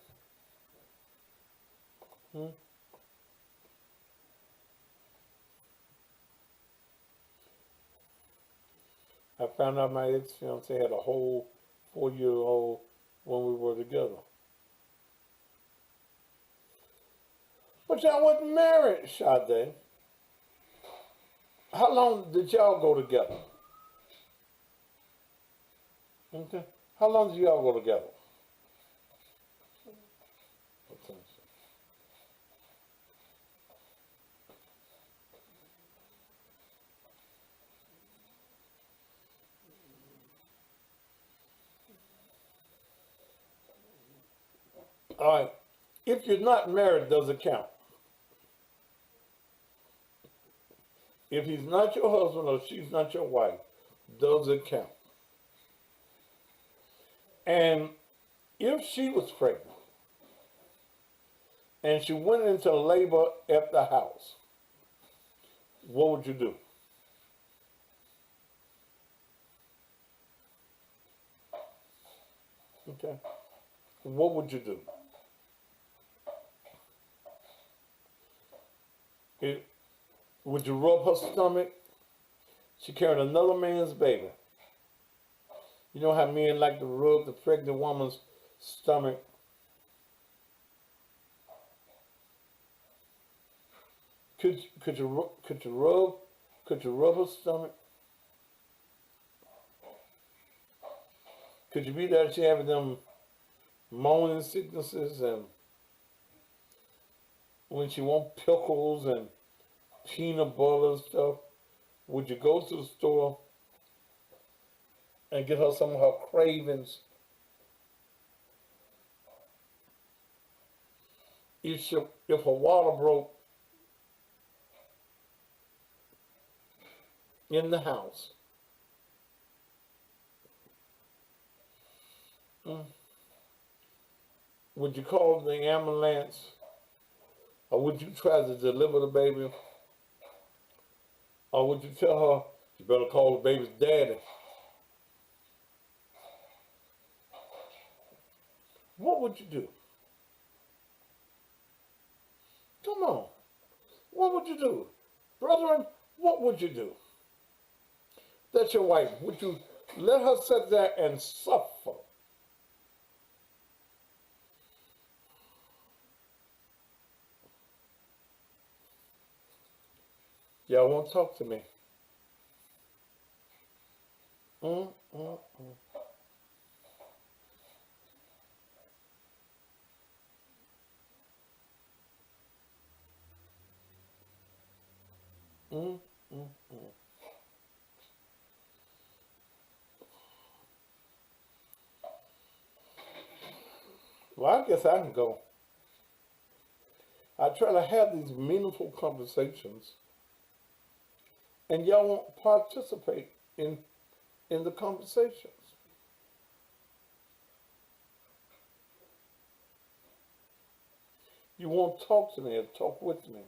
[SPEAKER 2] I found out my ex-fiance had a whole 4-year-old when we were together. But y'all wasn't married, Sade. How long did y'all go together? Okay. How long did y'all go together? All right. If you're not married, does it count? If he's not your husband or she's not your wife, does it count? And if she was pregnant and she went into labor at the house, what would you do? Okay. What would you do? It, would you rub her stomach? She carrying another man's baby. You know how men like to rub the pregnant woman's stomach? Could you rub her stomach? Could you be there? She having them morning sicknesses, and when she want pickles and peanut butter and stuff, would you go to the store and get her some of her cravings? If her water broke in the house, would you call the ambulance, or would you try to deliver the baby, or would you tell her you better call the baby's daddy? What would you do? Come on. What would you do? Brethren, what would you do? That's your wife. Would you let her sit there and suffer? Y'all won't talk to me. Mm, mm, mm. Mm, mm, mm. Well, I guess I can go. I try to have these meaningful conversations, and y'all won't participate in the conversations. You won't talk to me or talk with me.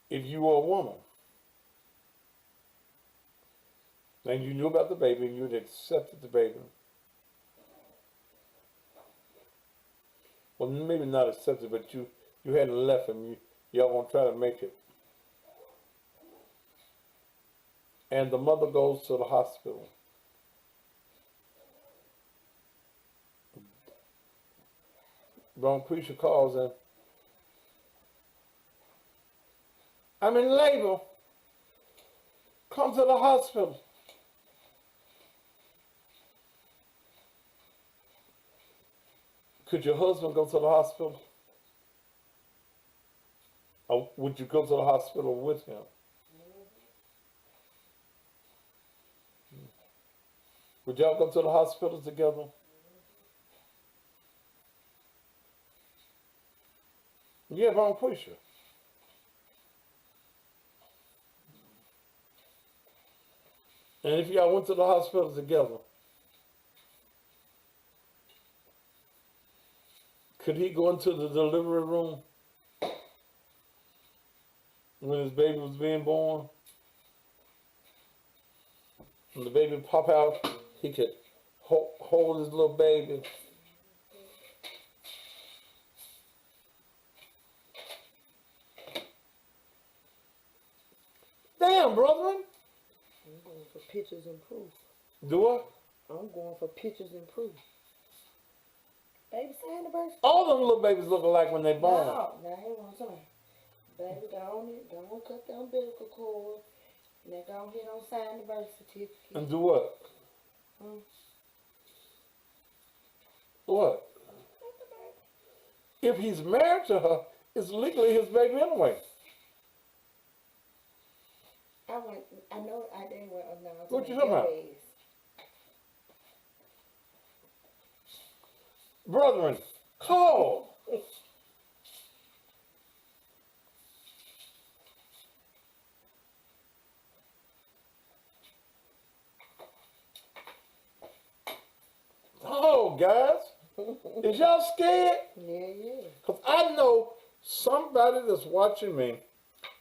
[SPEAKER 2] If you were a woman and you knew about the baby and you'd accepted the baby, well, maybe not accepted, but you hadn't left him. Y'all gonna try to make it. And the mother goes to the hospital. Wrong preacher calls and I'm in labor. Come to the hospital. Could your husband go to the hospital? Or would you go to the hospital with him? Would y'all go to the hospital together? Yeah, wrong preacher. And if y'all went to the hospital together, could he go into the delivery room when his baby was being born? When the baby pop out, he could hold his little baby. Damn, brethren.
[SPEAKER 3] I'm going for pictures and proof.
[SPEAKER 2] Do what?
[SPEAKER 3] I'm going for pictures and proof. Baby, sign the birth.
[SPEAKER 2] All them little babies look alike when they born.
[SPEAKER 3] No, now hang on, sorry. Baby, go on cut the umbilical cord. Now go ahead and sign the birth certificate.
[SPEAKER 2] And do what? What? If he's married to her, it's legally his baby anyway.
[SPEAKER 3] I know I didn't want to announce.
[SPEAKER 2] What you talking about? Brethren, call. Oh, guys, is y'all scared?
[SPEAKER 3] Yeah.
[SPEAKER 2] Because I know somebody that's watching me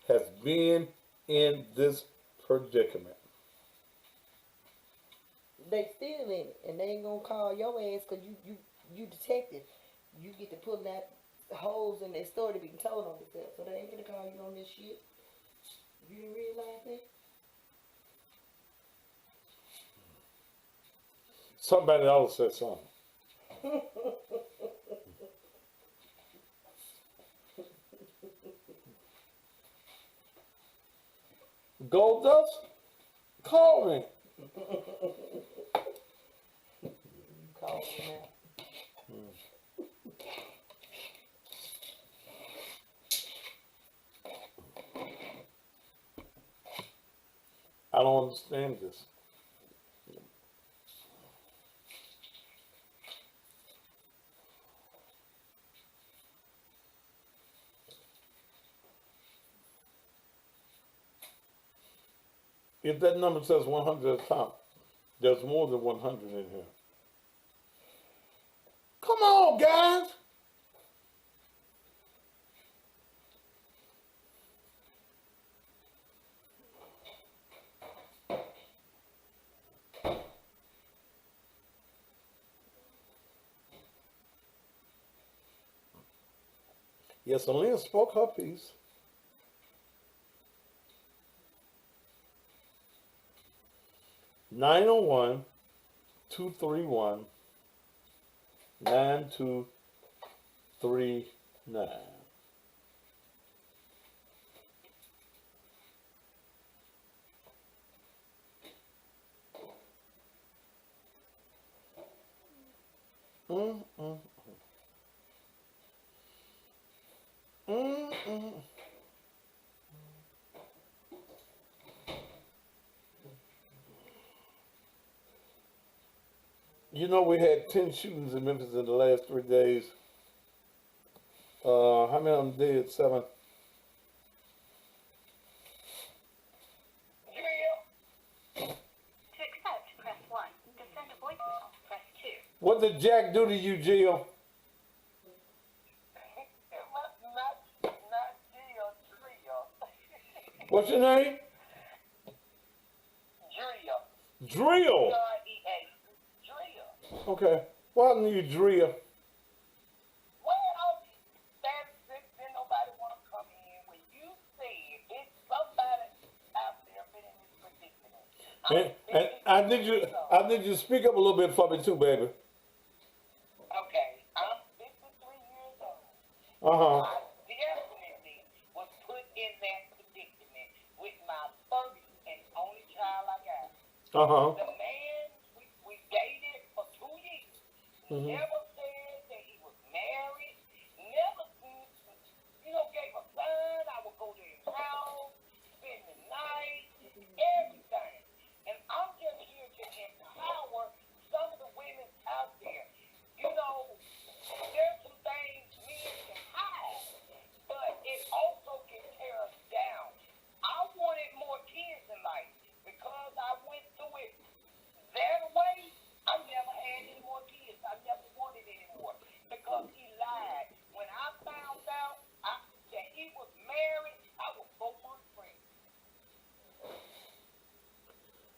[SPEAKER 2] has been in this predicament.
[SPEAKER 3] they still in it, and they ain't gonna call your ass because you detective. You get to pull that holes in their story to be told on themselves, so they ain't gonna call you on this shit. You didn't realize that?
[SPEAKER 2] Somebody else said something. Gold Dust, call me.
[SPEAKER 3] You called me now.
[SPEAKER 2] I don't understand this. If that number says 100 at the top, there's more than 100 in here. Come on, guys. Yes, Aaliyah spoke her piece. Nine zero 231 9239. Mm, mm, mm, mm. You know, we had 10 shootings in Memphis in the last 3 days. How many of them dead? 7. What did Jack do to you, Jill?
[SPEAKER 1] Not Jill, Drill.
[SPEAKER 2] What's your name?
[SPEAKER 1] Drill.
[SPEAKER 2] Drill.
[SPEAKER 1] Drea. Drill.
[SPEAKER 2] Okay. Why didn't you drill?
[SPEAKER 1] Well, that's it. Then nobody want to come in. When you see it's somebody out there been in this predicament.
[SPEAKER 2] And I need you to speak up a little bit for me too, baby.
[SPEAKER 1] Okay, I'm 53 years old.
[SPEAKER 2] Uh-huh.
[SPEAKER 1] I definitely was put in that predicament with my first and only child I got.
[SPEAKER 2] Uh-huh.
[SPEAKER 1] The man, we dated for 2 years.
[SPEAKER 2] Mm-hmm.
[SPEAKER 1] Never said that he was married. Never, gave a sign. I would go to his house, spend the night, everything. And I'm just here to empower some of the women out there. There's some things men can hide, but it also can tear us down. I wanted more kids in life because I went through it that way. I never had any more kids. I never wanted any more because he lied. When I found out that he was married, I was 4 months pregnant.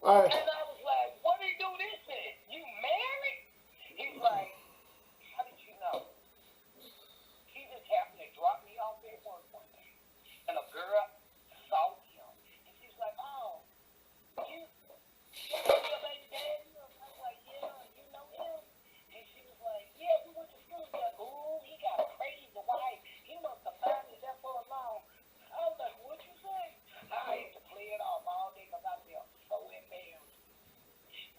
[SPEAKER 2] All right.
[SPEAKER 1] And I was like, what did he do this in? You married? He's like, how did you know? He just happened to drop me off at work one day. And a girl saw him. And she's like, oh, you know your baby daddy? I was like, yeah, you know him? And she was like, yeah, we went to school together. Ooh, he got a crazy wife. He must have found me there for a long. I was like, what'd you say? I had to play it off all day because I felt so embarrassed.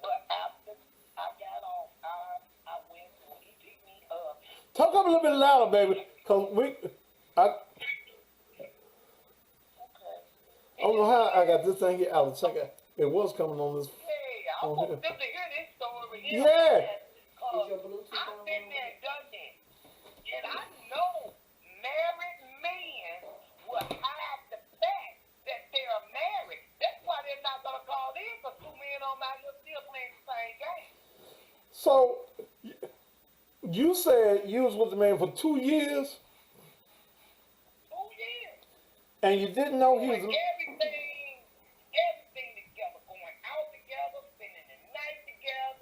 [SPEAKER 1] But after I got off, I went when he picked me up.
[SPEAKER 2] Talk up a little bit louder, baby. Cause I don't know how I got this thing here out. It was coming on this.
[SPEAKER 1] Yeah, I want them to hear this story.
[SPEAKER 2] Yeah.
[SPEAKER 1] Because I've been there, done that. And I know married men will hide the fact that they're married. That's why they're not going to call in because 2 men on my here still playing the same game.
[SPEAKER 2] So, you said you was with the man for 2 years?
[SPEAKER 1] 2 years.
[SPEAKER 2] And you didn't know he was...
[SPEAKER 1] Everything together, going out together, spending the night together.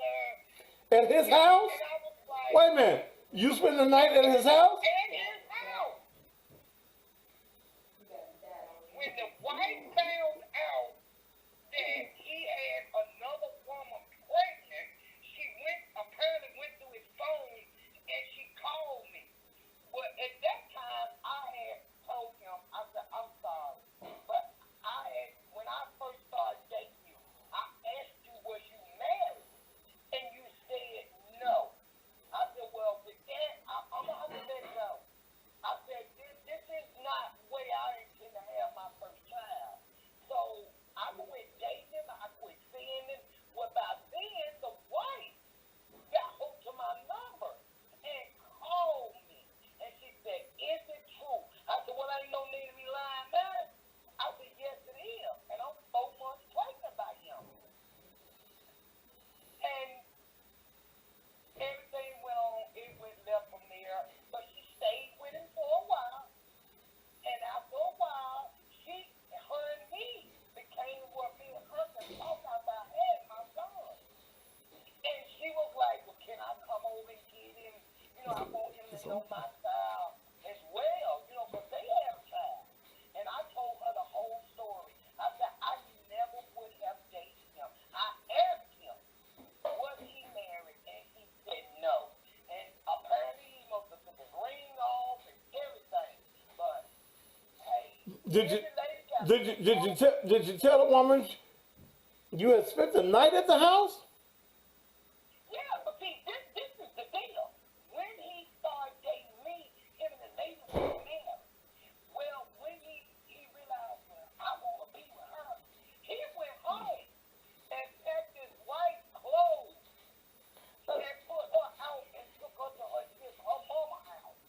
[SPEAKER 2] At his house?
[SPEAKER 1] And I was like,
[SPEAKER 2] Wait a minute. You spend the night at his house?
[SPEAKER 1] at his house. When the wife found out that he had another woman pregnant, she apparently went through his phone and she called me. But at that time, I had told him, I said, I'm sorry, but when I first started dating you, I asked you, was you married? And you said no. I said, well, with that, I'm going to have to let it go. I said, this is not the way I intend to have my first child. So I quit dating him. I quit seeing him. Well, by then, the wife got hooked to my number and called me. And she said, is it true? I said, well, ain't no need to be lying now. I said, yes, it is. And I'm 4 months pregnant by him. And everything went on. It went left from there. But she stayed with him for a while. And after a while, her and me became what me and her can talk about having my son. And she was like, well, can I come over and get him? I want him to know my child as well, because they have a child. And I told her the whole story. I said, I never would have dated him. I asked him, was he married? And he said no. And apparently he must have took his ring off and everything. But, hey,
[SPEAKER 2] did you tell the woman you had spent the night at the house?
[SPEAKER 1] Yeah, but see, this is the deal. When he started dating me, him and the lady were married. Well, when he realized, well, I want to be with her, he went home and packed his wife's clothes and put her out and took her to her mama house.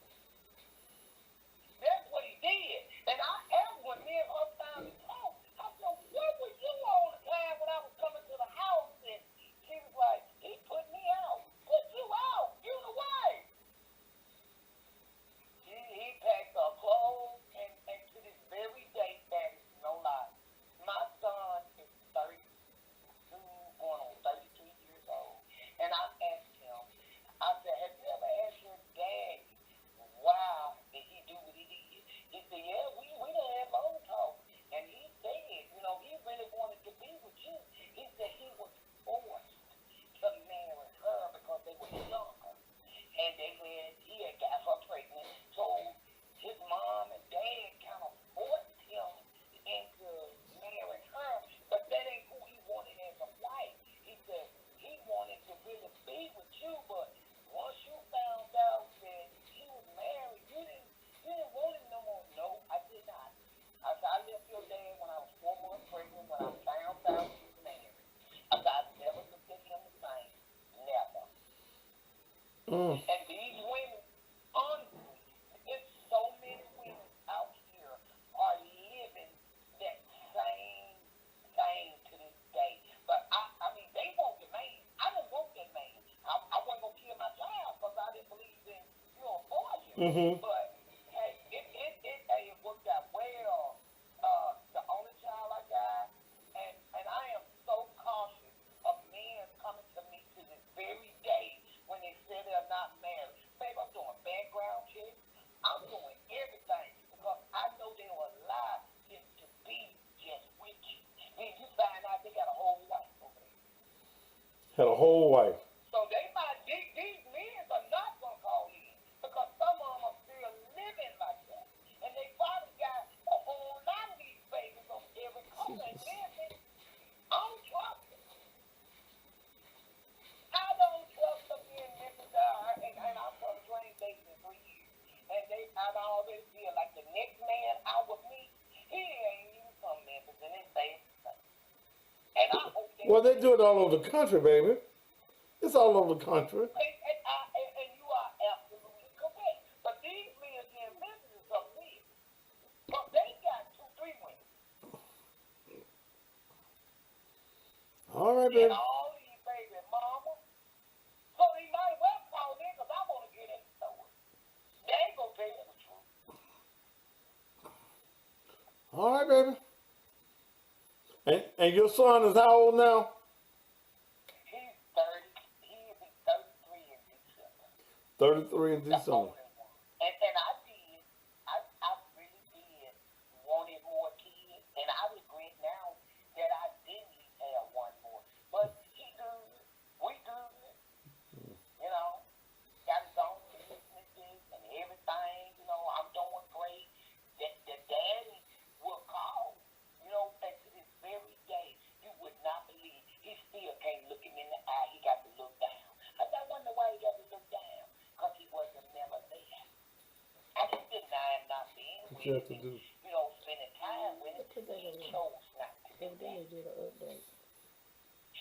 [SPEAKER 1] That's what he did. And I asked when me and her finally talked, I said, where were you all the time when I was coming to the house? And she was like, he put me out. Put you out. You the wife. He packed her clothes and to this very day, that is no lie. My son is 32, going on 33 years old. And I asked him, I said, have you ever asked your daddy why did he do what he did? He said, yeah, we done had long talk. And he said, he really wanted to be with you. He said he was forced to marry her because they were younger. And he had got her pregnant. So his mom and dad kind of forced him into marrying her. But that ain't who he wanted as a wife. He said he wanted to really be with you, but once you found out that he was married, you didn't want him no more. No, I did not. I said, I left your dad when I was 4 months pregnant when I found out he was married. I said, I never looked at him the same. Never. And these women, honestly, it's so many women out here are living that same thing to this day. But I mean, they want the man. I didn't want that man. I wasn't gonna kill my child because I didn't believe in abortion. But hey, it worked out well. The only child I got, and I am so cautious of men coming to me to this very day when they say they're not married. Babe, I'm doing background checks. I'm doing everything because I know they will lie to be just with you. Then you find out they got a whole wife over there.
[SPEAKER 2] Had a whole wife.
[SPEAKER 1] So these men are not going to call in because some of them are still living like that. And they probably got a whole lot of these babies on every corner. And listen, I don't trust them. I don't trust them in Memphis. And I'm from Train Station 3 years. And I've always feel like the next man I would meet, he ain't even from Memphis. And it's safe to say. And I hope
[SPEAKER 2] Well, they do it all over the country, baby. It's all over the country.
[SPEAKER 1] And you are absolutely correct. But these men in Memphis is so weird. But they got 2, 3 women.
[SPEAKER 2] All right, baby.
[SPEAKER 1] And all these baby mamas. So they might well call in because I want to get in the store. They ain't going to tell you the truth.
[SPEAKER 2] All right, baby. And your son is how old now?
[SPEAKER 1] He's 30. He'll be 31
[SPEAKER 2] 33 in
[SPEAKER 1] The
[SPEAKER 2] December.
[SPEAKER 1] only one. And I really did wanted more kids, and I regret now that I didn't have one more. But he good, we good, you know, got his own businesses and everything, you know, I'm doing great. The daddy will call, you know, and to this very day, you would not believe, he still can't look him in the eye, he got to look down. I wonder why he got to look down, because he wasn't never there. I didn't deny him not being
[SPEAKER 2] What
[SPEAKER 1] with
[SPEAKER 2] you have
[SPEAKER 1] him
[SPEAKER 2] to do?
[SPEAKER 1] and, you know, spending time with him. He chose not to do
[SPEAKER 3] Every day
[SPEAKER 1] that.
[SPEAKER 3] they did an update.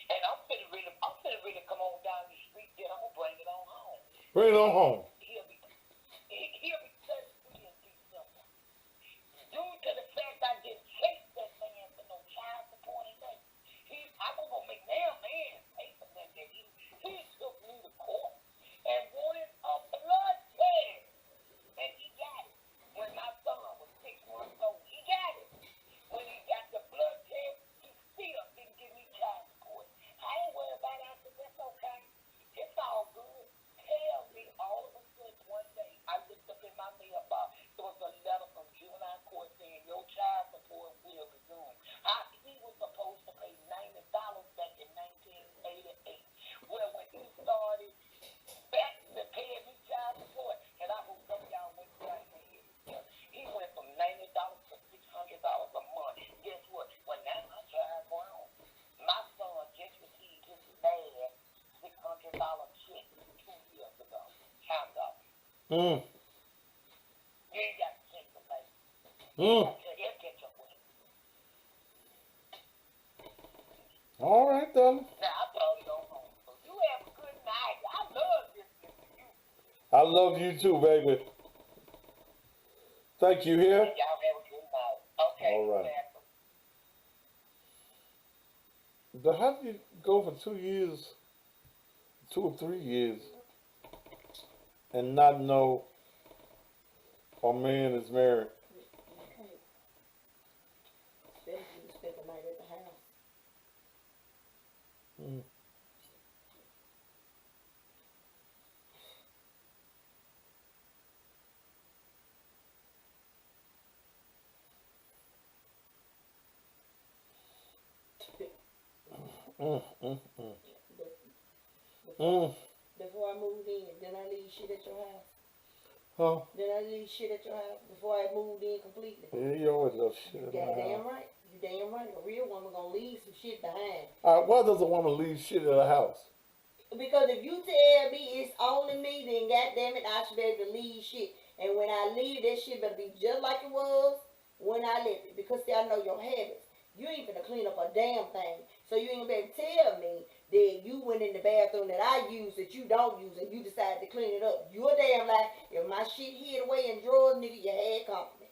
[SPEAKER 1] And I'm finna really come on down the street, then I'm gonna bring it on home.
[SPEAKER 2] Bring it on home.
[SPEAKER 1] He'll be 33 in December. Due to the fact I didn't chase that man for no child support and nothing. I was gonna make man pay for that. He took me to court and wanted a blood test. And he got it. When my son was 6 months old, he got it. When he got the blood test, he still didn't give me child support. I ain't worried about it. I said, that's okay. It's all good. Tell me all of a sudden one day, I looked up in my mailbox, there was a letter from juvenile court saying your child support will resume. He was supposed to pay $90 back in 1988. Well, when he started back to paying me child support, and I hooked up y'all went right ahead. He went from $90 to $600 a month. Guess what? Well, now my child grown. My son just received his last $600 check 2 years ago. Count up.
[SPEAKER 2] Mm.
[SPEAKER 1] You ain't got to check the later.
[SPEAKER 2] Mm.
[SPEAKER 1] He'll catch up with him.
[SPEAKER 2] All right, then.
[SPEAKER 1] Now, I told you on home. So you have a good night. I love listening to you.
[SPEAKER 2] I love you too, baby. Thank you here.
[SPEAKER 1] Y'all have a good night. Okay.
[SPEAKER 2] All right. But how do you go for 2 years, 2 or 3 years, and not know a man is married?
[SPEAKER 3] You can't. Especially if you spend the night at the house.
[SPEAKER 2] Mm.
[SPEAKER 3] Before I moved in, didn't I leave shit at your house?
[SPEAKER 2] Huh?
[SPEAKER 3] Didn't I leave shit at your house before I moved in completely?
[SPEAKER 2] Yeah, you always love shit in my
[SPEAKER 3] Goddamn
[SPEAKER 2] house.
[SPEAKER 3] right. You damn right. A real woman gonna leave some shit behind.
[SPEAKER 2] All right, why does a woman leave shit in the house?
[SPEAKER 3] Because if you tell me it's only me, then goddamn it, I should be able to leave shit. And when I leave, that shit better be just like it was when I left it. Because see, I know your habits. You ain't gonna clean up a damn thing. So you ain't gonna be able to tell me that you went in the bathroom that I use that you don't use and you decided to clean it up. You a damn lie. If my shit hid away in drawers, nigga, you had company.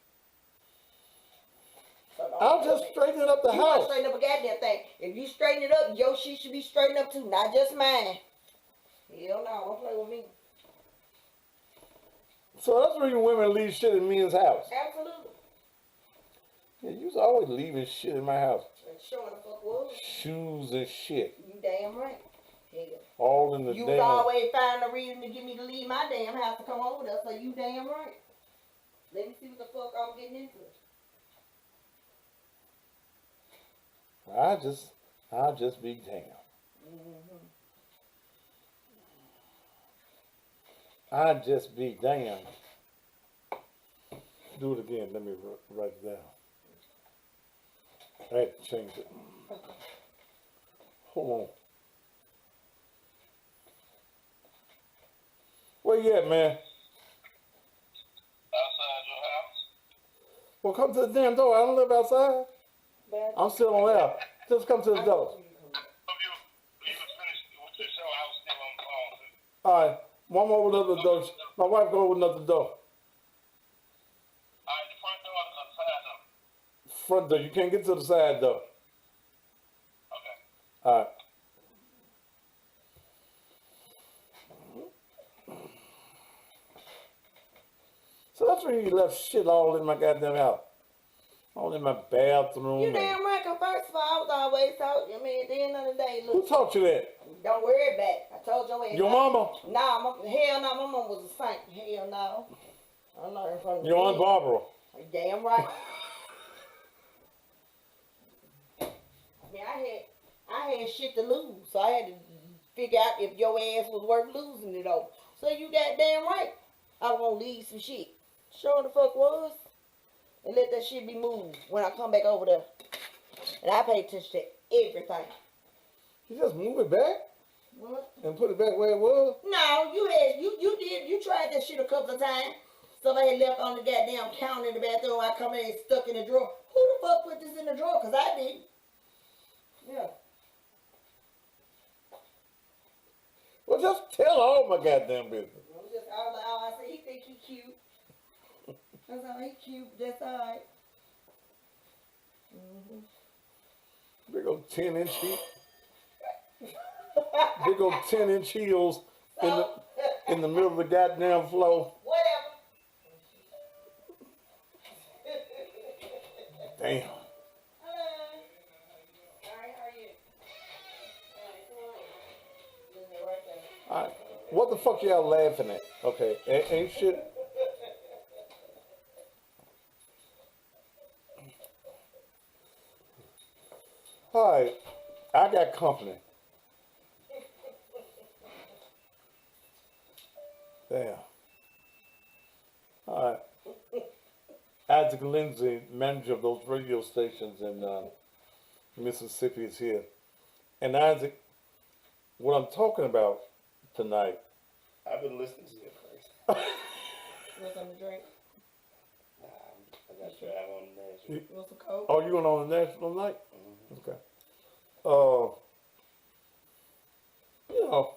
[SPEAKER 3] So
[SPEAKER 2] I'll just straighten up the
[SPEAKER 3] you
[SPEAKER 2] house.
[SPEAKER 3] want to straighten up a goddamn thing. If you straighten it up, your shit should be straightened up too, not just mine. Hell no, don't play with me.
[SPEAKER 2] So that's the reason women leave shit in men's house.
[SPEAKER 3] Absolutely.
[SPEAKER 2] Yeah, you was always leaving shit in my house.
[SPEAKER 3] And showing the fuck was.
[SPEAKER 2] Shoes and shit.
[SPEAKER 3] You damn right. Hell.
[SPEAKER 2] All in the
[SPEAKER 3] You
[SPEAKER 2] damn.
[SPEAKER 3] was always find a reason to get me to leave my damn house to come over there, so you damn right. Let me see what the fuck I'm getting into.
[SPEAKER 2] I'll just be damned.
[SPEAKER 3] Mm-hmm.
[SPEAKER 2] I'll just be damned. Do it again. Let me write it down. I had to change it.
[SPEAKER 3] Okay.
[SPEAKER 2] Hold on. Where you at, man?
[SPEAKER 1] Outside your house?
[SPEAKER 2] Well, come to the damn door. I don't live outside.
[SPEAKER 3] Bad.
[SPEAKER 2] I'm still on air. Just come to the door.
[SPEAKER 1] You was finished with your show. I was still on the phone, too.
[SPEAKER 2] All right. One more with another door. My wife go with another door.
[SPEAKER 1] All right, the front door or the side door?
[SPEAKER 2] Front door. You can't get to the side door.
[SPEAKER 1] Okay.
[SPEAKER 2] All right. So that's where you left shit all in my goddamn house. All in my bathroom.
[SPEAKER 3] You damn right, cause first of all, I was always taught, I mean, at the end of the day,
[SPEAKER 2] Who
[SPEAKER 3] look,
[SPEAKER 2] taught you that?
[SPEAKER 3] don't worry about it. I told your ass.
[SPEAKER 2] Your mama?
[SPEAKER 3] Nah, hell no, my mama was a saint. Hell no. I learned from the
[SPEAKER 2] Your Aunt Barbara?
[SPEAKER 3] Damn right. I mean, I had shit to lose, so I had to figure out if your ass was worth losing it over. So you got damn right. I was gonna leave some shit. Sure the fuck was. And let that shit be moved when I come back over there. And I pay attention to everything.
[SPEAKER 2] You just move it back
[SPEAKER 3] What?
[SPEAKER 2] and put it back where it was?
[SPEAKER 3] No, you tried that shit a couple of times. Somebody had left on the goddamn counter in the bathroom. I come in and stuck in the drawer. Who the fuck put this in the drawer? Cause I didn't. Yeah.
[SPEAKER 2] Well, just tell all my goddamn business.
[SPEAKER 3] Just all I say, he think he cute. That's all, he cute. That's all right.
[SPEAKER 2] Big old 10-inch heel. Big old 10-inch heels in the middle of the goddamn floor.
[SPEAKER 3] Whatever.
[SPEAKER 2] Damn.
[SPEAKER 3] Hello. All right, how are you? All right, come on.
[SPEAKER 2] All right. What the fuck y'all laughing at? Okay, ain't shit. All right, I got company. Damn. All right. Isaac Lindsay, manager of those radio stations in Mississippi, is here. And Isaac, what I'm talking about tonight.
[SPEAKER 4] I've been listening to you first.
[SPEAKER 3] Want something to drink?
[SPEAKER 4] I got to have on the national.
[SPEAKER 3] Want some Coke?
[SPEAKER 2] Oh, you going on the national night?
[SPEAKER 4] Mm-hmm.
[SPEAKER 2] Okay. You know,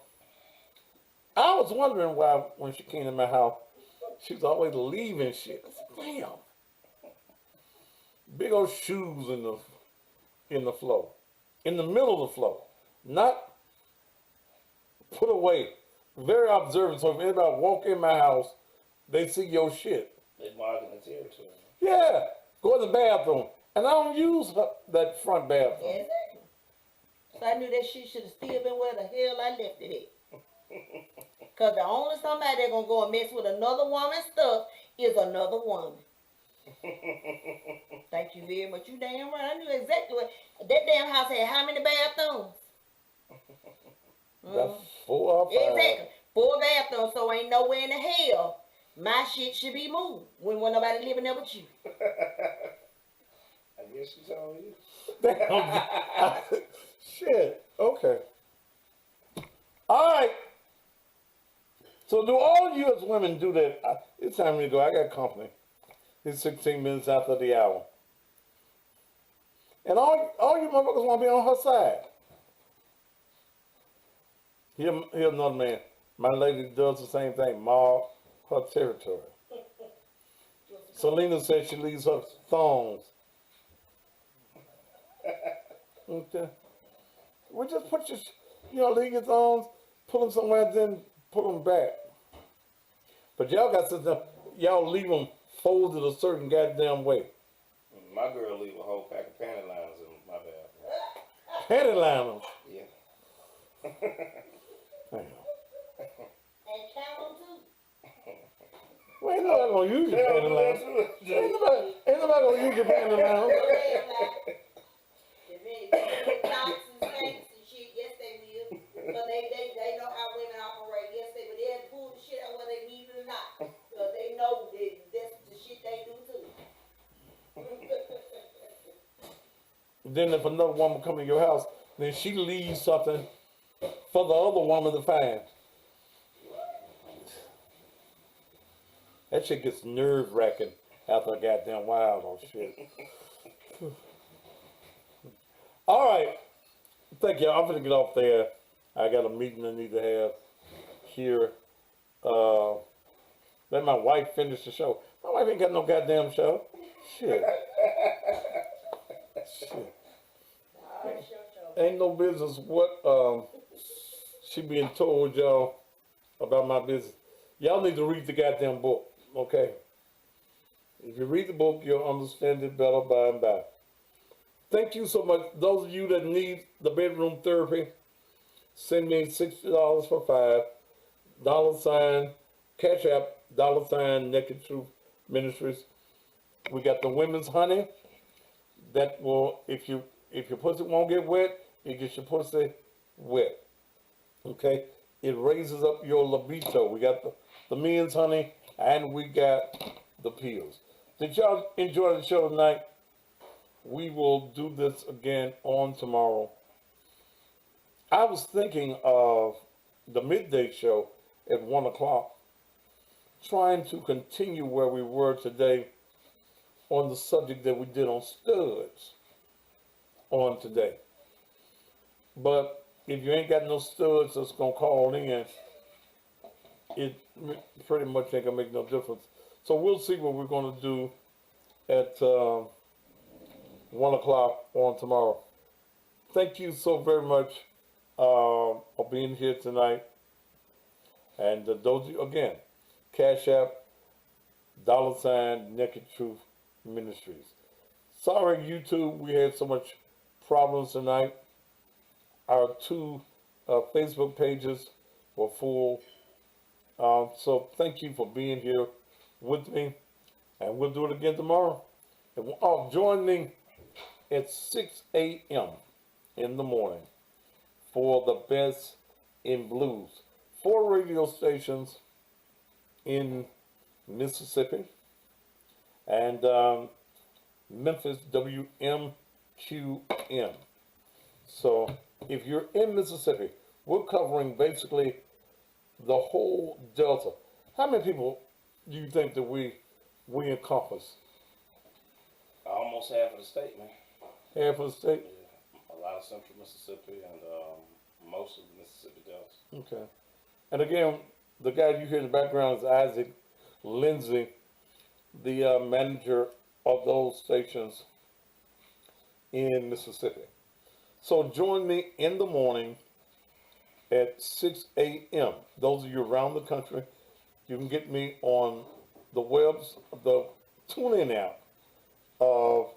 [SPEAKER 2] I was wondering why when she came to my house, she was always leaving shit. I said, damn. Big old shoes in the floor. In the middle of the floor. Not put away. Very observant. So if anybody walk in my house, they see your shit.
[SPEAKER 4] They marking the territory.
[SPEAKER 2] Yeah. Go in the bathroom. And I don't use that front bathroom.
[SPEAKER 3] Exactly. So I knew that shit should have still been where the hell I left it at. Because the only somebody that gonna go and mess with another woman's stuff is another woman. Thank you very much. You damn right. I knew exactly what that damn house had. How many bathrooms?
[SPEAKER 2] That's 4 or 5.
[SPEAKER 3] Exactly. 4 bathrooms, so ain't nowhere in the hell my shit should be moved when nobody living there with you.
[SPEAKER 4] I guess she told you.
[SPEAKER 2] Damn. Shit. Okay. All right. So do all you as women do that? It's time to go. I got company. It's 16 minutes after the hour. And all you motherfuckers want to be on her side. Here another man. My lady does the same thing. Mark her territory. Selena says she leaves her thongs. Okay. We just put your, leave your thongs, pull them somewhere, then pull them back. But y'all got something, y'all leave them folded a certain goddamn way.
[SPEAKER 4] My girl leave a whole pack of panty liners in my bathroom.
[SPEAKER 2] Panty liners.
[SPEAKER 4] Yeah.
[SPEAKER 2] Damn.
[SPEAKER 3] And count them too.
[SPEAKER 2] Well, ain't nobody gonna use your panty liners. Ain't nobody gonna use your panty liners.
[SPEAKER 3] But they know how women operate. Yes, they'll pull the shit out whether they need it or not. Because they know that that's the shit they do too.
[SPEAKER 2] Then if another woman come in your house, then she leaves something for the other woman to find. That shit gets nerve-wracking after a goddamn while or shit. All right. Thank you. I'm gonna get off there. I got a meeting I need to have here. Let my wife finish the show. My wife ain't got no goddamn show. Shit. Shit. Ain't no business what she being told y'all about my business. Y'all need to read the goddamn book, okay? If you read the book, you'll understand it better by and by. Thank you so much. Those of you that need the bedroom therapy, Send me $60 for five. $, Cash App, $ Naked Truth Ministries. We got the women's honey that will, if your pussy won't get wet, it gets your pussy wet. Okay, it raises up your libido. We got the men's honey, and we got the pills. Did y'all enjoy the show tonight? We will do this again on tomorrow. I was thinking of the midday show at 1 o'clock, trying to continue where we were today on the subject that we did on studs on today. But if you ain't got no studs that's gonna call in, it pretty much ain't gonna make no difference. So we'll see what we're gonna do at 1 o'clock on tomorrow. Thank you so very much for being here tonight. And those again, Cash App, $ Naked Truth Ministries. Sorry, YouTube, we had so much problems tonight. Our two Facebook pages were full. So thank you for being here with me, and we'll do it again tomorrow. And, join me at 6 a.m. in the morning for the best in blues. 4 radio stations in Mississippi and Memphis WMQM. So if you're in Mississippi, we're covering basically the whole Delta. How many people do you think that we encompass?
[SPEAKER 4] Almost half of the state, man.
[SPEAKER 2] Half of the state?
[SPEAKER 4] Yeah. A lot of central Mississippi and most of the Mississippi Delta.
[SPEAKER 2] Okay. And again, the guy you hear in the background is Isaac Lindsay, the manager of those stations in Mississippi. So join me in the morning at 6 a.m. Those of you around the country, you can get me on the the TuneIn app of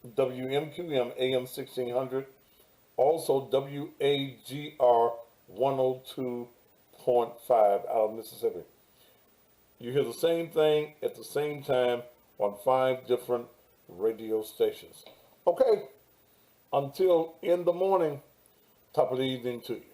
[SPEAKER 2] WMQM AM 1600, also WAGR 102.5 out of Mississippi. You hear the same thing at the same time on 5 different radio stations. Okay, until in the morning, top of the evening to you.